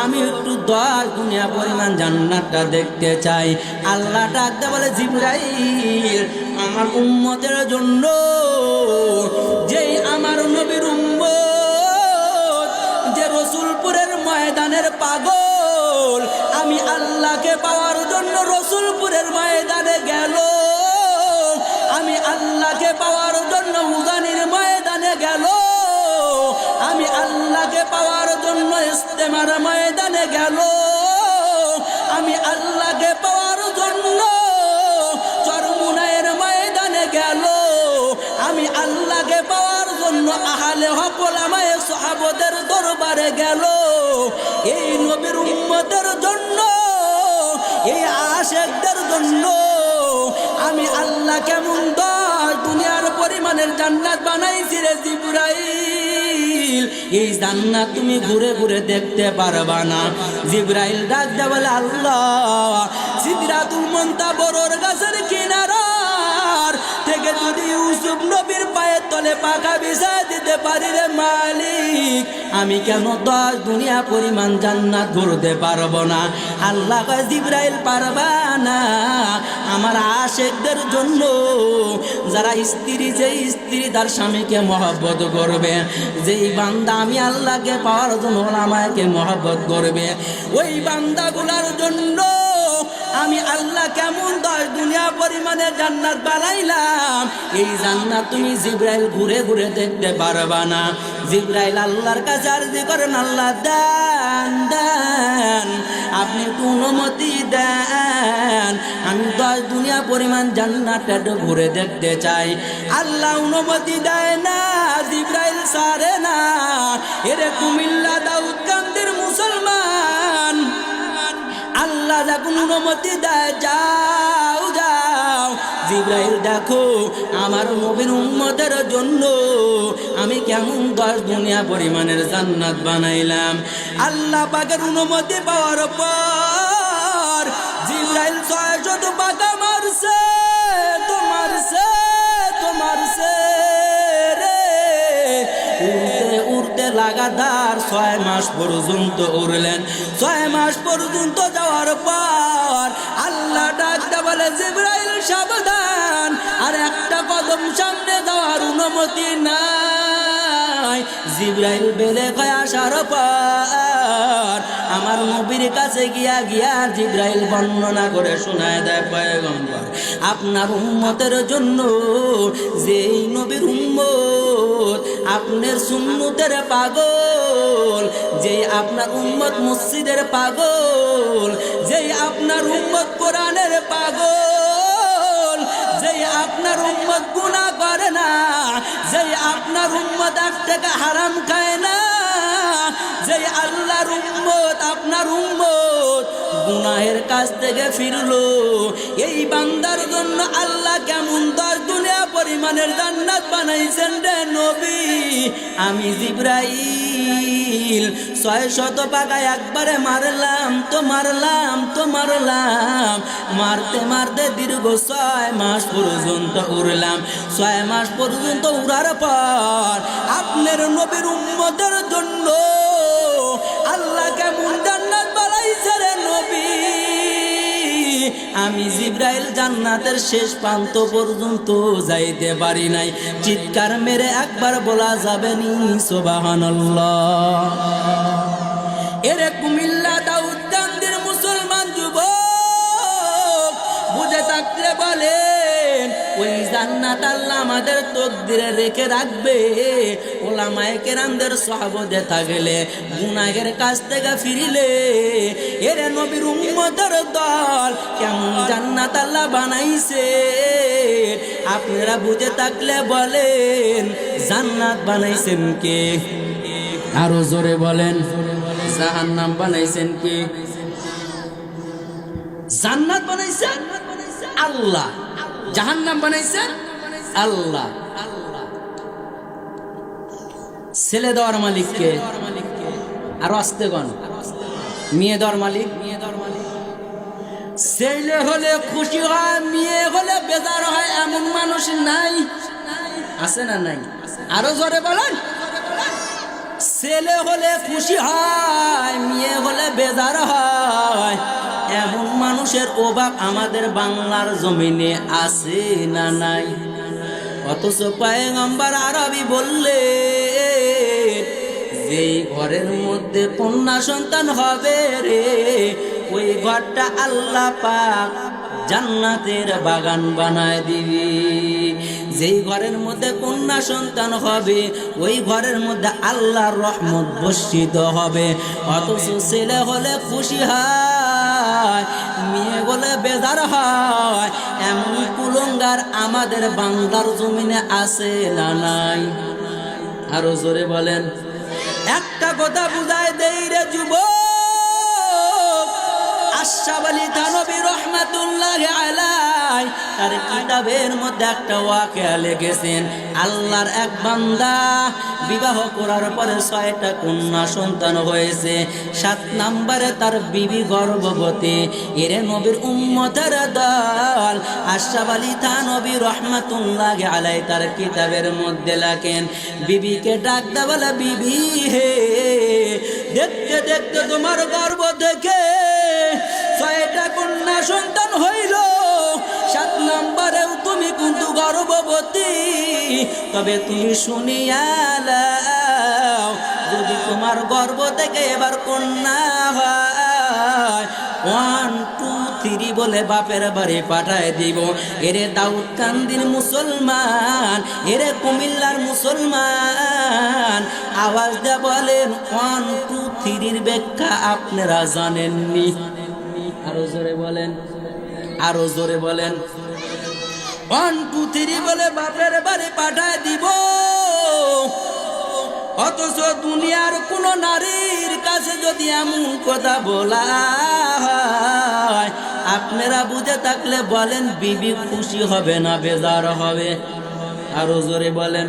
আমি একটু 10 দুনিয়া পরিমাণ জান্নাতটা দেখতে চাই। আল্লাহ ডাকতে বলে, জিবরাইল আমার উম্মতের জন্য, যেই আমার নবীর উম্মত, যে রসুলপুরের ময়দানের পাগল, আমি আল্লাহকে পাওয়ার জন্য রসুলপুরের ময়দানে গেল। আল্লাহকে পাওয়ার জন্য উজানির ময়দানে গেল, আমি আল্লাহকে পাওয়ার জন্য ইস্তেমার ময়দানে গেল, আমি আল্লাহকে পাওয়ার জন্য চরমুনায়ের ময়দানে গেল, আমি আল্লাহকে পাওয়ার জন্য আহলে হক ওলামায়ে সাহাবাদের দরবারে গেল। এই নবীর উম্মতের জন্য, এই আশিকদের জন্য আমি আল্লাহ কেমন 10 দুনিয়ার পরিমাণের জান্নাত বানাইছি রে জিবরাইল। এই জান্নাত তুমি ঘুরে ঘুরে দেখতে পারবা না। জিবরাইল ডাক দেয়া বলে, আল্লাহ সিদরাতুল মুনতাহর গাছের কিনারার থেকে যদি ইউসুফ নবীর পায়ের তলে পাখা বিছায় দিতে পারি রে মালিক, আমি কেন 10 দুনিয়া পরিমাণ জান্নাত ঘুরতে পারবো না? আল্লাহ কয়, জিবরাইল পারবা না। আমার আশিকদের জন্য, যারা স্ত্রী, যে স্ত্রী তার স্বামীকে মহব্বত করবে, যেই বান্দা আমি আল্লাহকে পাওয়ার জন্য ওলামাকে মহব্বত করবে, ওই বান্দাগুলার জন্য আমি আল্লাহ কেমন 10 দুনিয়া পরিমাণে জান্নাত বানাইলাম। এই জান্নাত তুমি জিবরাইল ঘুরে ঘুরে দেখতে পারবা না। জিবরাইল আল্লাহর কাছে আরজি করেন, আল্লাহ দেন দেন, আপনি একটু অনুমতি দেন, আমি 10 দুনিয়া পরিমাণ জান্নাতটা ঘুরে দেখতে চাই। আল্লাহ অনুমতি দেয় না, জিবরাইল সারে না। এরে কুমিল্লা দাউদকান্দির মুসলমান, আল্লাহ যখন অনুমতি দেয়, যাও যাও। জিবরাইল দেখো, আমার নবীর উম্মতের জন্য আমি কেমন 10 দুনিয়া পরিমাণের জান্নাত বানাইলাম। আল্লাহ পাকের অনুমতি পাওয়ার পর জিবরাইল 600 পাকা মারছে, তো মারছে, তো মারছে রে। উড়তে উড়তে লাগাতার 6 মাস পর্যন্ত উড়লেন। 6 মাস পর্যন্ত যাওয়ার পর আল্লাহ ডাকতে বলে, জিবরাইল সাবধান, আর একটা কদম সামনে যাওয়ার অনুমতি নাই। জিবরাইল বেলে কয় আসার পর আমার নবীর কাছে গিয়া গিয়া জিবরাইল বর্ণনা করে শোনায় দেয়, পয়গম্বর আপনার উম্মতের জন্য, যেই নবীর উম্মত আপনার সুন্নতের পাগল, যেই আপনার উম্মত মসজিদের পাগল, যেই আপনার উম্মত কোরআনের পাগল, যেই আপনার উম্মত গুনাহ করে না, যেই আপনার উম্মত 1 টাকা হারাম খায় না, যেই আল্লাহর উম্মত আপনার উম্মত গুনাহের কাছ থেকে ফিরলো, এই বান্দার জন্য আল্লাহ কেমন 10 দুনিয়া পরিমাণের জান্নাত বানাইছেন রে নবী। আমি জিবরাইল 600 পাকা একবারে মারলাম, তো মারলাম, তো মারলাম, মারতে মারতে দীর্ঘ 6 মাস পর্যন্ত উড়লাম। 6 মাস পর্যন্ত উড়ার পর আপনার নবীর উম্মতের জন্য আল্লাহ কেমন জান্নাত বানাইছে রে নবী। আমি জিবরাইল জান্নাতের শেষ প্রান্ত পর্যন্ত যাইতে পারি নাই। চিৎকার মেরে একবার বলা যাবে নি সুবহানাল্লাহ। এরে কুমিল্লা দাউদকান্দির মুসলমান যুবক, বুঝে থাকলে বলেন, ওই জান্নাত আল্লাহ আমাদের তকদিরে রেখে রাখবে। ওলামায়ে কেরামদের সহবতে থাকলে, গুনাহের কাছ থেকে ফিরিলে, এরে নবীর উম্মতের দল কেমন জান্নাত আল্লাহ বানাইছে। আপনারা বুঝে থাকলে বলেন, জান্নাত বানাইছেন কে? আরো জোরে বলেন, জাহান্নাম বানাইছেন কে? জান্নাত বানাইছে আল্লাহ, জাহান্নাম বানাইছে আল্লাহ। ছেলে দেওয়ার মালিক কে? আর আস্তেগণ, মেয়ে দেওয়ার মালিক। ছেলে হলে খুশি হয়, মেয়ে হলে বেজার হয়, এমন মানুষ নাই? আছে না নাই? আরো জোরে বলেন। ছেলে হলে খুশি হয়, মেয়ে হলে বেজার হয়, এমন মানুষের অভাব আমাদের বাংলার জমিনে আছে না নাই? অথচ পয়গম্বর আরবি বললে, যেই ঘরের মধ্যে কন্যা সন্তান হবে রে, ওই ঘরটা আল্লাহ পাক জান্নাতের বাগান বানায় দিবি। যেই ঘরের মধ্যে কন্যা সন্তান হবে ওই ঘরের মধ্যে আল্লাহর রহমত বর্ষিত হবে। অথচ ছেলে হলে খুশি হয়, মেয়ে বলে বেজার হয়, এমন কুলঙ্গার আমাদের বাংলার জমিনে আছে না নাই? আরো জোরে বলেন। একটা কথা বুঝায় দেই রে যুবক, আশরাফ আলী থানভী রহমাতুল্লাহি আলাইহি তার কিতাবের মধ্যে একটা ওয়াকিয়া লিখেছেন। আল্লাহর এক বান্দা বিবাহ করার পরে 6টা কন্যা সন্তান হয়েছে, 7 নম্বরে তার বিবি গর্ভবতী। এরে নবীর উম্মতের দল আশরাফ আলী থানভী রহমাতুল্লাহি আলাইহি তার কিতাবের মধ্যে লেখেন, বিবিকে ডাক দেয়া বলে, বিবি হে, দেখতে দেখতে তোমার গর্ভ থেকে 6টা কন্যা সন্তান হইল, 7 নম্বরেও তুমি কিন্তু গর্ভবতী। তবে তুমি শুনিয়া লাও, যদি তোমার গর্ভ থেকে এবার কন্যা হয় 1 2 3 বলে বাপের বাড়ি পাঠায় দিব। এরে দাউদকান্দির মুসলমান, এরে কুমিল্লার মুসলমান, আওয়াজ দিয়ে বলেন 1 2 3 ব্যাখ্যা আপনারা জানেননি? আরো জোরে বলেন, আরো জোরে বলেন। 1 2 3 বলে বাপের বাড়ি পাঠায় দিব। অথচ দুনিয়ার কোন নারীর কাছে যদি এমন কথা বলা হয়, আপনারা বুঝে থাকলে বলেন বিবি খুশি হবে না বেজার হবে? আরো জোরে বলেন।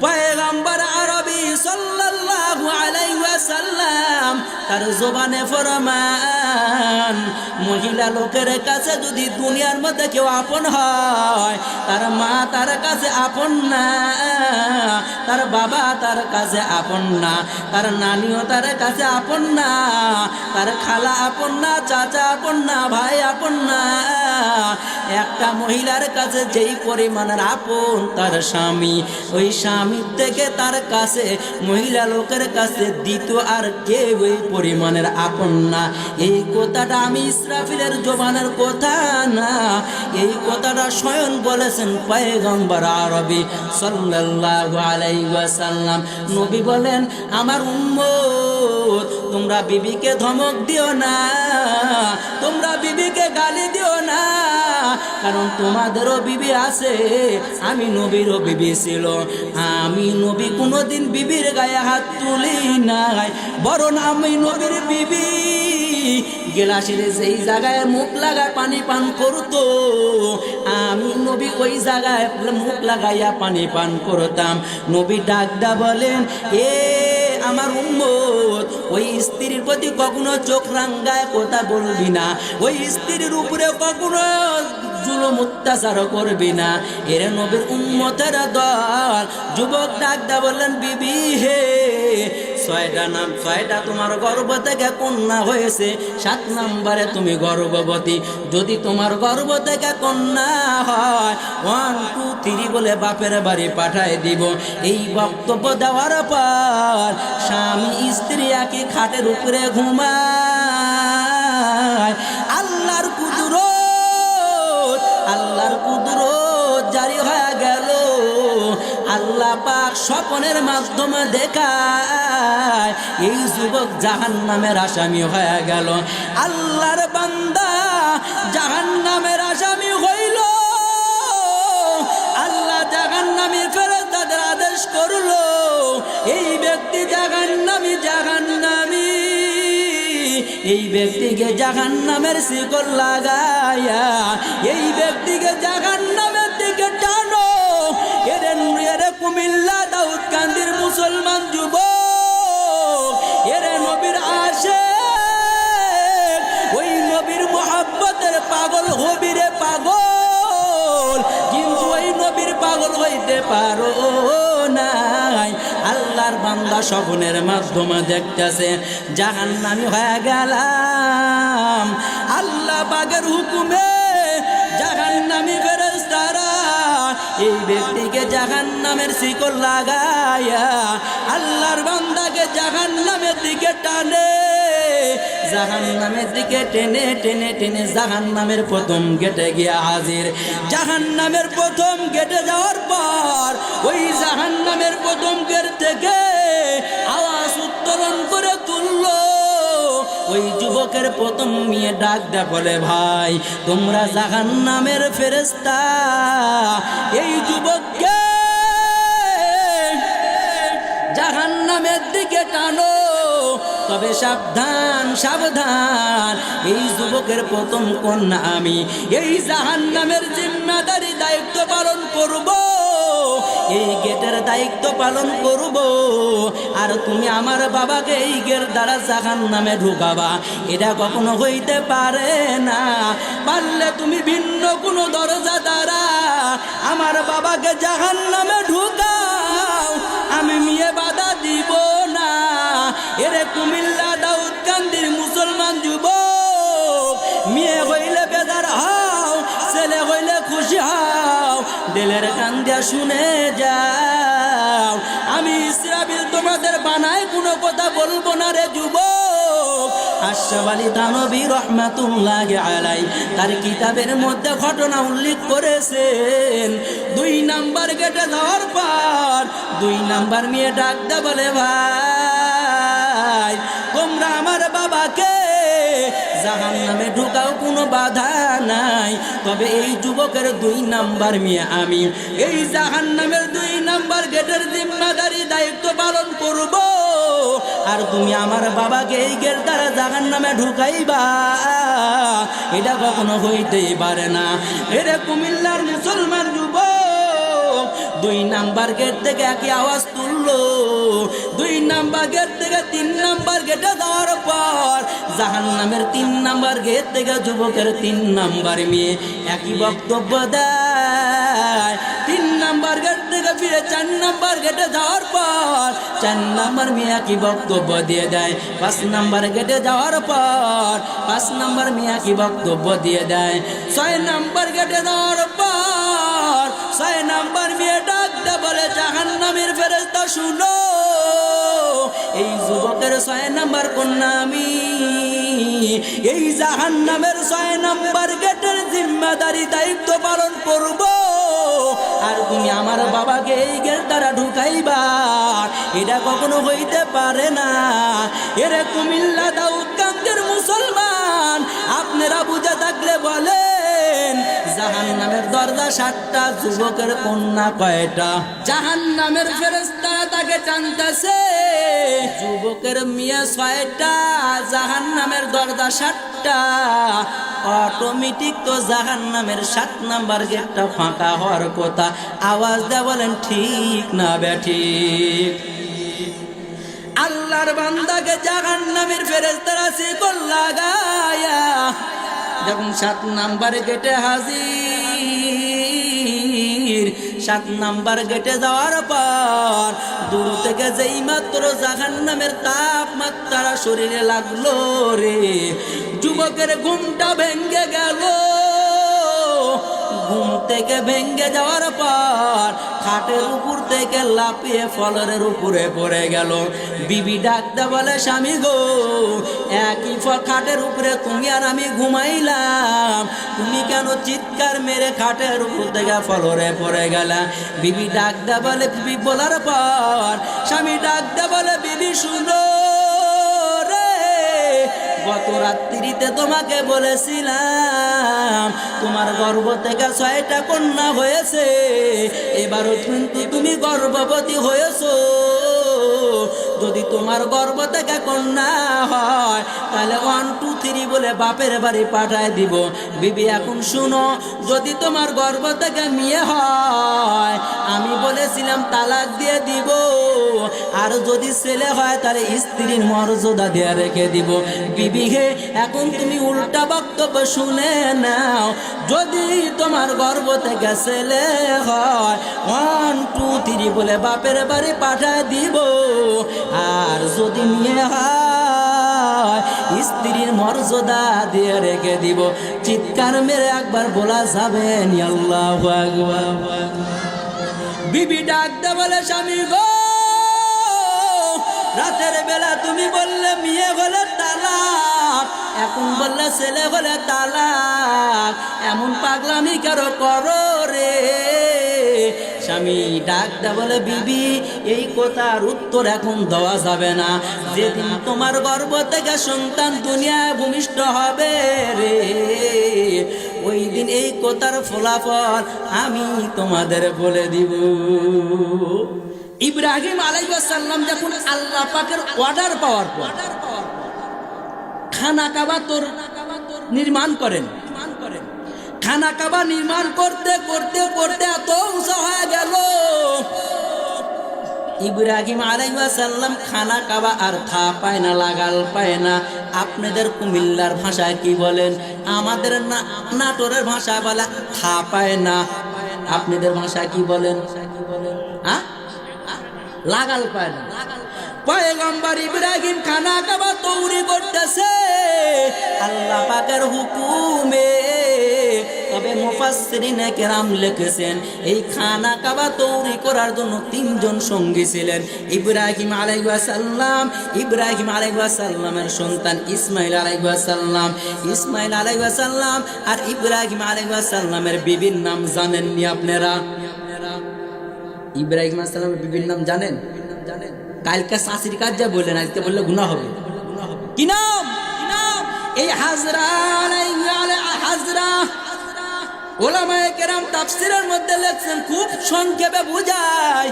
পয়গম্বর আরবি সাল্লাল্লাহু আলাইহি ওয়াসাল্লাম তার জবানে ফরমান, মহিলা লোকের কাছে যদি দুনিয়ার মধ্যে কেউ আপন হয়, তার মা তার কাছে আপন না, তার বাবা তার কাছে আপন না, তার নানিও তার কাছে আপন না, তার খালা আপন না, চাচা আপন না, ভাই আপন না। একটা মহিলার কাছে যেই পরিমাণের আপন তার স্বামী, ওই স্বামীর থেকে তার কাছে মহিলা লোকের কাছে দ্বিতীয় আর কেউ ওই পরিমাণের আপন না। এই কথাটা আমি ইসরাফিলের জবানের কথা না, এই কথাটা স্বয়ং বলেছেন পয়গম্বর আরবি সাল্লাল্লাহু আলাইহি ওয়াসাল্লাম। নবী বলেন, আমার উম্মত তোমরা বিবিকে ধমক দিও না, তোমরা বিবিকে গালি দিও না, কারণ তোমাদেরও বিবি আছে, আমি নবীরও বিবি ছিল। আমি নবী কোনোদিন বিবির গায়ে হাত তুলি নাই, বরং আমি নবীর বিবি গেলাসের যেই জায়গায় মুখ লাগায় পানি পান করতো, আমি নবী ওই জায়গায় মুখ লাগাইয়া পানি পান করতাম। নবী ডাকদা বলেন, এ আমার উম্মত, ওই স্ত্রীর প্রতি কখনো চোখ রাঙ্গায় কথা বলবি না, ওই স্ত্রীর উপরে কখনো জুলুম অত্যাচার করবি না। এর নবীর উম্মতের দল যুবক ডাকদা বললেন, বিবি হে, 6টা তোমার গর্ভ থেকে কন্যা হয়েছে, 7 নম্বরে তুমি গর্ভবতী। যদি তোমার গর্ভ থেকে কন্যা হয় 1 2 3 বলে বাপের বাড়ি পাঠায় দিব। এই বক্তব্য দেওয়ার পর স্বামী স্ত্রী একই খাটের উপরে ঘুমায়। আল্লাহর কুদরত, আল্লাহর কুদরত জারি হয়ে গেল। আল্লাহ পাক স্বপ্নের মাধ্যমে দেখায় এই যুবক জাহান্নামের আসামি হয়ে গেল। আল্লাহর বান্দা জাহান্নামের আসামি হইল। আল্লাহ জাহান্নামী ফেরেশতাদের আদেশ করলো, এই ব্যক্তি জাহান্নামী, জাহান্নামী, এই ব্যক্তিকে জাহান্নামের শিকল লাগায়া এই ব্যক্তিকে জাহান্নামের দিকে টানো। এরে কুমিল্লা দাউদকান্দির মুসলমান যুবক, এরে নবীর আশিক, ওই নবীর মোহাব্বতের পাগল হবি রে পাগল, কিন্তু ওই নবীর পাগল হইতে পারো নাই। আল্লাহর বান্দা স্বপ্নের মাধ্যমে দেখতেছে জাহান্নামী হয়ে গেলাম। আল্লাহ পাকের হুকুমে জাহান্নামী ফেরেশতারা এই ব্যক্তিকে জাহান্নামের শিকল লাগায়া আল্লাহর বান্দাকে জাহান্নামের দিকে টানে। জাহান্নামের দিকে টেনে টেনে টেনে জাহান্নামের প্রথম গেটে গিয়া হাজির। জাহান্নামের প্রথম প্রথম গেটে যাওয়ার পর ওই জাহান্নামের প্রথম গেট থেকে আওয়াজ উত্তোলন করে তুলল। ওই যুবকের প্রথম মেয়ে ডাক দেয়া বলে, ভাই তোমরা জাহান্নামের ফেরেশতা, এই যুবককে জাহান্নামের দিকে টানো। তবে সাবধান সাবধান, এই যুবকের প্রথম কন্যা আমি, এই জাহান্নামের জিম্মাদারি দায়িত্ব পালন করব, এই গেটের দায়িত্ব পালন করব। আর তুমি আমার বাবাকে এই গেট দ্বারা জাহান্নামে ঢুকাবা, এটা কখনো হইতে পারে না। পারলে তুমি ভিন্ন কোনো দরজা দ্বারা আমার বাবাকে জাহান্নামে ঢুকাও, আমি মেয়ে বাধা দিব না। এরে কুমিল্লা দাউদকান্দির মুসলমান যুবক, মেয়ে হইলে বেদার হও, ছেলে হইলে খুশি হও, দিলের কান দিয়া শুনে যাও। আমি ইসরাফিল তোমাদের বানায় কোনো কথা বলবো না রে যুবক। আশরাফ আলী থানভী রহমাতুল্লাহি আলাইহি তার কিতাবের মধ্যে ঘটনা উল্লেখ করেছেন। 2 নাম্বার গেটে যাওয়ার পর 2 নাম্বার মেয়ে ডাক দে বলে, ভাই তোমরা আমার বাবাকে জাহান্নামে ঢুকাও, কোনো বাধা নাই। তবে এই যুবকের 2 নাম্বার মেয়ে আমি, এই জাহান্নামের 2 নাম্বার গেটের জিম্মাদারি দায়িত্ব পালন করব। আর তুমি আমার বাবাকে এই গেট দ্বারা জাহান্নামে ঢুকাইবা, এটা কখনো হইতেই পারে না। এরে কুমিল্লার মুসলমান যুবক, 2 নাম্বার গেট থেকে একই আওয়াজ তুললো। 2 নাম্বার গেট থেকে 3 নাম্বার গেটে যাওয়ার পর জাহান্নামের 3 নাম্বার গেট থেকে যুবকের 3 নাম্বার মেয়ে একই বক্তব্য দেয়। 3 নাম্বার গেট থেকে ফিরে 4 নাম্বার গেটে যাওয়ার পর 4 নাম্বার মেয়ে একই বক্তব্য দিয়ে দেয়। 5 নাম্বার গেটে যাওয়ার পর 5 নাম্বার মেয়ে একই বক্তব্য দিয়ে দেয়। 6 নাম্বার গেটে যাওয়ার পর 6 নাম্বার মেয়ে ডাক দে বলে, জাহান্নামের ফেরেশতা শুনো, এই যুবকের 6 নাম্বার কন্যা আমি, এই জাহান্নামের 6 নাম্বার গেটের জিম্মাদারি দায়িত্ব পালন করব। আর তুমি আমার বাবাকে এই গেট দ্বারা ঢুকাইবা, এটা কখনো হইতে পারে না। এরে কুমিল্লা দাউদকান্দির মুসলমান, আপনারা বুঝে থাকলে বলেন, জাহান্নামের দরজা 7টা, যুবকের কন্যা কয়টা? জাহান্নামের ফেরেশতারা তাকে টানতেছে, যুবকের মেয়ে 6টা, জাহান্নামের দরজা 7টা। অটোমেটিক তো জাহান্নামের 7 নাম্বার গেটটা ফাঁকা হওয়ার কথা। আওয়াজ দেয়া বলেন ঠিক না বেঠিক? আল্লাহর বান্দাকে জাহান্নামের ফেরেশতারা শিকল লাগায়া যখন 7 নাম্বার গেটে হাজির, 7 নাম্বার গেটে যাওয়ার পর দূর থেকে যেই মাত্র জাহান্নামের তাপমাত্রা শরীরে লাগলো রে, যুবকের ঘুমটা ভেঙ্গে গেল। ঘুম থেকে ভেঙ্গে যাওয়ার পর খাটের উপর থেকে লাফিয়ে ফলরের উপরে পড়ে গেল। বিবি ডাকতে বলে, স্বামী গো, একই খাটের উপরে তুমি আর আমি ঘুমাইলাম, তুমি কেন চিৎকার মেরে খাটের উপর থেকে ফলরে পড়ে গেলা? বিবি ডাকতে বলে, বিবি বলার পর স্বামী ডাকতে বলে, বিবি শুনো রে, গত রাত্রিতে তোমাকে বলেছিলাম তোমার গর্ভ থেকে 6টা কন্যা হয়েছে, এবারও কিন্তু তুমি গর্ভবতী হয়েছো। যদি তোমার গর্ভ থেকে কন্যা হয় তাহলে 1 2 3 বলে বাপের বাড়ি পাঠায় দিব। বিবি এখন শুনো, যদি তোমার গর্ভ থেকে মেয়ে হয় আমি বলেছিলাম তালাক দিয়ে দিব, আর যদি ছেলে হয় তাহলে স্ত্রীর মর্যাদা দিয়ে রেখে দিব। বিবি হে, এখন তুমি উল্টা বক্তব্য শুনে নাও, যদি তোমার গর্ভ থেকে ছেলে হয় 1 2 3 বলে বাপের বাড়ি পাঠায় দিব, আর যদি মেয়ে হয় স্ত্রীর মর্যাদা দিয়ে রেখে দিব। চিৎকার মেরে একবার বলা যাবে নি আল্লাহু আকবার। বিবি ডাকতে বলে, স্বামী গো, রাতের বেলা তুমি বললে মেয়ে হলে তালাক, এখন বললে ছেলে হলে তালাক, এমন পাগলামি কারো করো রে? স্বামী ডাকটা বলে, বিবি এই কথার উত্তর এখন দেওয়া যাবে না। যেদিন তোমার গর্ভ থেকে সন্তান দুনিয়ায় ভূমিষ্ঠ হবে রে, ওই দিন এই কথার ফলাফল আমি তোমাদের বলে দিব। ইব্রাহিম আলাইহিস সালাম যখন আল্লাহ পাকের অর্ডার পাওয়ার পর খানা কাবা তোর নির্মাণ করেন। খানা কাবা নির্মাণ করতে করতে করতে এত উঁচা হয়ে গেল, ইব্রাহিম আলাইহিস সালাম খানা কাবা আর থা পায় না, লাগাল পায় না। আপনাদের কুমিল্লার ভাষায় কি বলেন? আমাদের নাটোরের ভাষায় বলে থা পায় না। আপনাদের ভাষায় কি বলেন? লাগাল পায় না। পয়গম্বর ইব্রাহিম খানা কাবা তৈরি করতেছে আল্লাহ পাকের হুকুমে। তবে মুফাসসিরিনে কেরাম লিখেছেন এই খানা কাবা তৈরি করার জন্য তিনজন সঙ্গী ছিলেন। ইব্রাহিম আলাইহিস সালাম, ইব্রাহিম আলাইহিস সালামের সন্তান ইসমাইল আলাইহিস সালাম, ইসমাইল আলাইহিস সালাম আর ইব্রাহিম আলাইহিস সালামের বিবির নাম জানেননি আপনারা? ইব্রাহিম আলাইহিস সালামের বিবির নাম জানেন? কালকে শাশুড়ির কাজ যা বললেন, আজকে বললে গুনাহ হবে। কি নাম? এই হাজরা। হাজরা ওলামায়ে কেরাম তাফসীরের মধ্যে লেখছেন, খুব সংক্ষেপে বুঝায়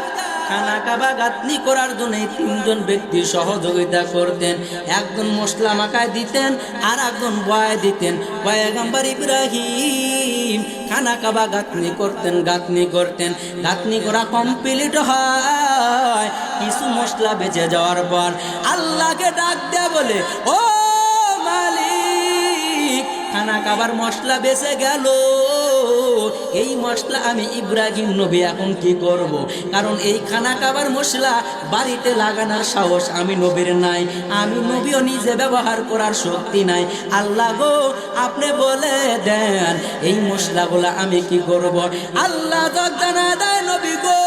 খানা কাবা গাঁথনি করার জন্য তিনজন ব্যক্তি সহযোগিতা করতেন। একজন মশলা মাখায় দিতেন আর একজন বয় দিতেন। পয়গম্বর ইব্রাহিম খানা কাবা গাঁথনি করতেন, গাঁথনি করা কমপ্লিট হয়। কিছু মশলা বেঁচে যাওয়ার পর আল্লাহকে ডাক দেয়া বলে, ও মালিক, খানা কাবার মশলা বেঁচে গেল, এই মশলা আমি ইব্রাহিম নবী এখন কি করব? কারণ এই খানা কাবার মশলা বাড়িতে লাগানোর সাহস আমি নবীর নাই, আমি নবীও নিজে ব্যবহার করার শক্তি নাই। আল্লাহ গো, আপনি বলে দেন এই মশলাগুলা আমি কি করব? আল্লাহ জানা দেয়, নবী গো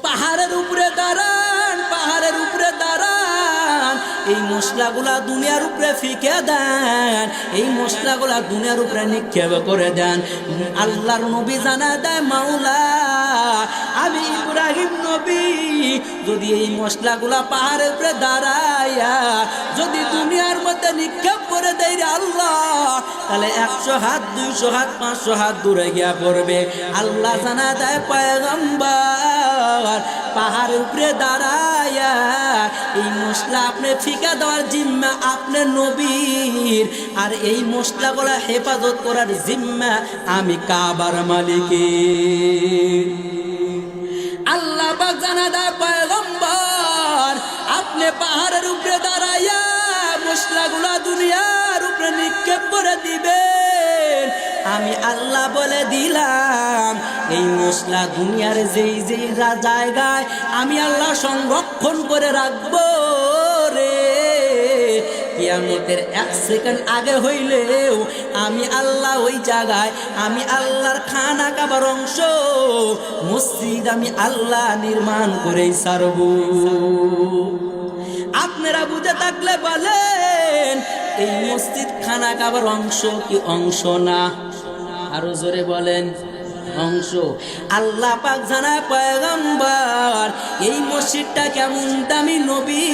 পাহাড়ের উপরে দাঁড়ান, পাহাড়ের উপরে দাঁড়ান, এই মশলাগুলা দুনিয়ার উপরে ফিকে দেন, এই মশলাগুলা দুনিয়ার উপরে নিক্ষেপ করে দেন। আল্লাহর নবী জানা দেয়, মাওলা আমি ইব্রাহিম নবী যদি এই মশলাগুলা পাহাড়ের উপরে দাঁড়াইয়া যদি দুনিয়ার মধ্যে নিক্ষেপ করে দেয় রে আল্লাহ, তাহলে 100 হাত 200 হাত 500 হাত দূরে গিয়া পড়বে। আল্লাহ জানা দেয়, পয়গম্বর পাহাড়ের উপরে দাঁড়াইয়া এই মশলা আপনি ফিকা দেওয়ার জিম্মা আপনি নবীর, আর এই মশলাগুলা হেফাজত করার জিম্মা আমি কাবার মালিকের। আল্লাহ পাক জানা দেয়, পয়গম্বর আপনি পাহাড়ের উপরে দাঁড়াইয়া মশলাগুলা দুনিয়ার উপরে নিক্ষেপ করে দিবেন। আমি আল্লাহ বলে দিলাম এই মশলা দুনিয়ার যেই যেই জায়গায় আমি আল্লাহ সংরক্ষণ করে রাখবো রে, কিয়ামতের 1 সেকেন্ড আগে হইলেও আমি আল্লাহ ওই জায়গায় আমি আল্লাহর খানা কাবার অংশ মসজিদ আমি আল্লাহ নির্মাণ করেই ছাড়ব। আপনারা বুঝে থাকলে বলেন, এই মসজিদ খানা কাবার অংশ কি অংশ না? আরো জোরে বলেন, অংশ। আল্লাহ পাক জানায়, পয়গম্বর এই মসজিদটা কেমন দামি নবী,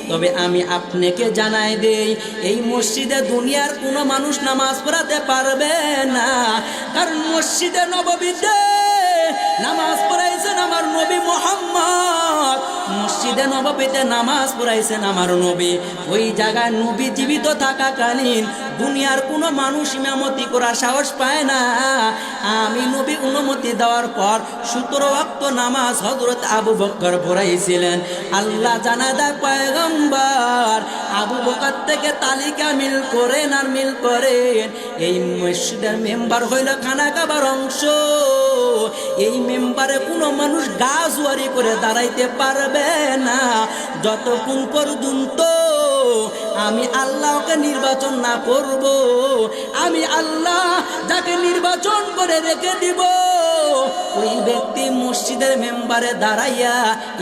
তবে আমি আপনাকে জানাই দেই এই মসজিদে দুনিয়ার কোনো মানুষ নামাজ পড়াতে পারবে না, কারণ মসজিদে নববীতে নামাজ পড়াইছেন আমার নবী মুহাম্মদ, মসজিদে নববীতে নামাজ পড়াইছেন আমার নবী। ওই জায়গায় নবী জীবিত থাকাকালীন দুনিয়ার কোনো মানুষ ইমামতি করার সাহস পায় না। আমি নবী অনুমতি দেওয়ার পর 17 ওয়াক্ত নামাজ হযরত আবু বকর পড়াইছিলেন। আল্লাহ জানা দেয়, পয়গম্বর আবু বকর থেকে তালিকা মিল করেন আর মিল করেন। এই মসজিদের মেম্বার হইল খানা কাবার অংশ। এই মেম্বারে কোনো মানুষ গা জোয়ারি করে দাঁড়াইতে পারবে না যতক্ষণ পর্যন্ত আমি আল্লাহকে নির্বাচন না করব। আমি আল্লাহ যাকে নির্বাচন করে রেখে দিব ওই ব্যক্তি মসজিদের মেম্বারে দাঁড়াইয়া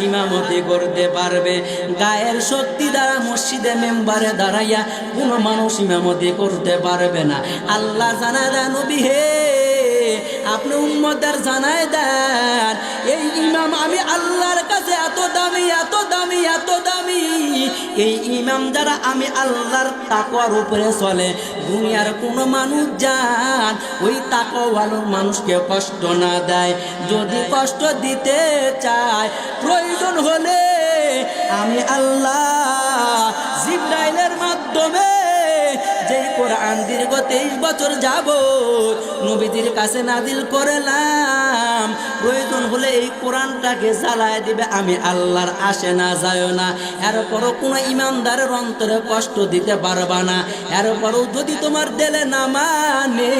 ইমামতি করতে পারবে। গায়ের শক্তি দ্বারা মসজিদের মেম্বারে দাঁড়াইয়া কোনো মানুষ ইমামতি করতে পারবে না। আল্লাহ জানা দেয়, নবী হে আপনি উম্মতদের জানায় দেন এই ইমাম আমি আল্লাহর কাছে এত দামি এত দামি এত দামি। এই ইমাম যারা আমি আল্লাহর তাকওয়ার উপরে চলে, দুনিয়ার কোনো মানুষ যান ওই তাকওয়াওয়ালা মানুষকে কষ্ট না দেয়। যদি কষ্ট দিতে চায় প্রয়োজন হলে আমি আল্লাহ জিবরাইলের মাধ্যমে যেই কোরআন দীর্ঘ 23 বছর যাবত নবীজির কাছে নাজিল করলাম, প্রয়োজন হলে এই কোরআনটাকে জ্বালায় দিবে আমি আল্লাহর আসে না যায় না। এরপরও কোনো ইমানদারের অন্তরে কষ্ট দিতে পারবা না। এরপরও যদি তোমার দিলে না মানে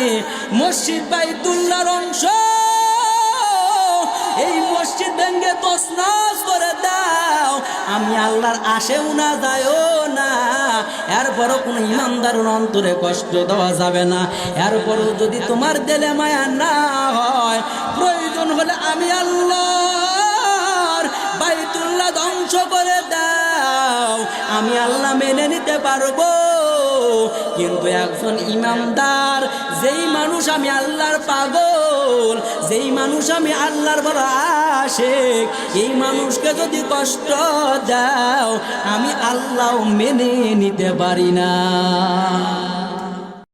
মসজিদ বাইতুল্লাহর অংশ এই মসজিদ ভেঙ্গে তছনছ করে দাও, আমি আল্লাহর আশেও না যায়ও না। এরপরও কোনো ইমানদারের অন্তরে কষ্ট দেওয়া যাবে না। এরপরও যদি তোমার দিলে মায়া না হয়, প্রয়োজন হলে আমি আল্লাহর বাইতুল্লাহ ধ্বংস করে দাও, আমি আল্লাহ মেনে নিতে পারবো। কিন্তু একজন ইমানদার, যেই মানুষ আমি আল্লাহর পাগল, যেই মানুষ আমি আল্লাহর বড় আশিক, এই মানুষকে যদি কষ্ট দাও আমি আল্লাহ মেনে নিতে পারি না।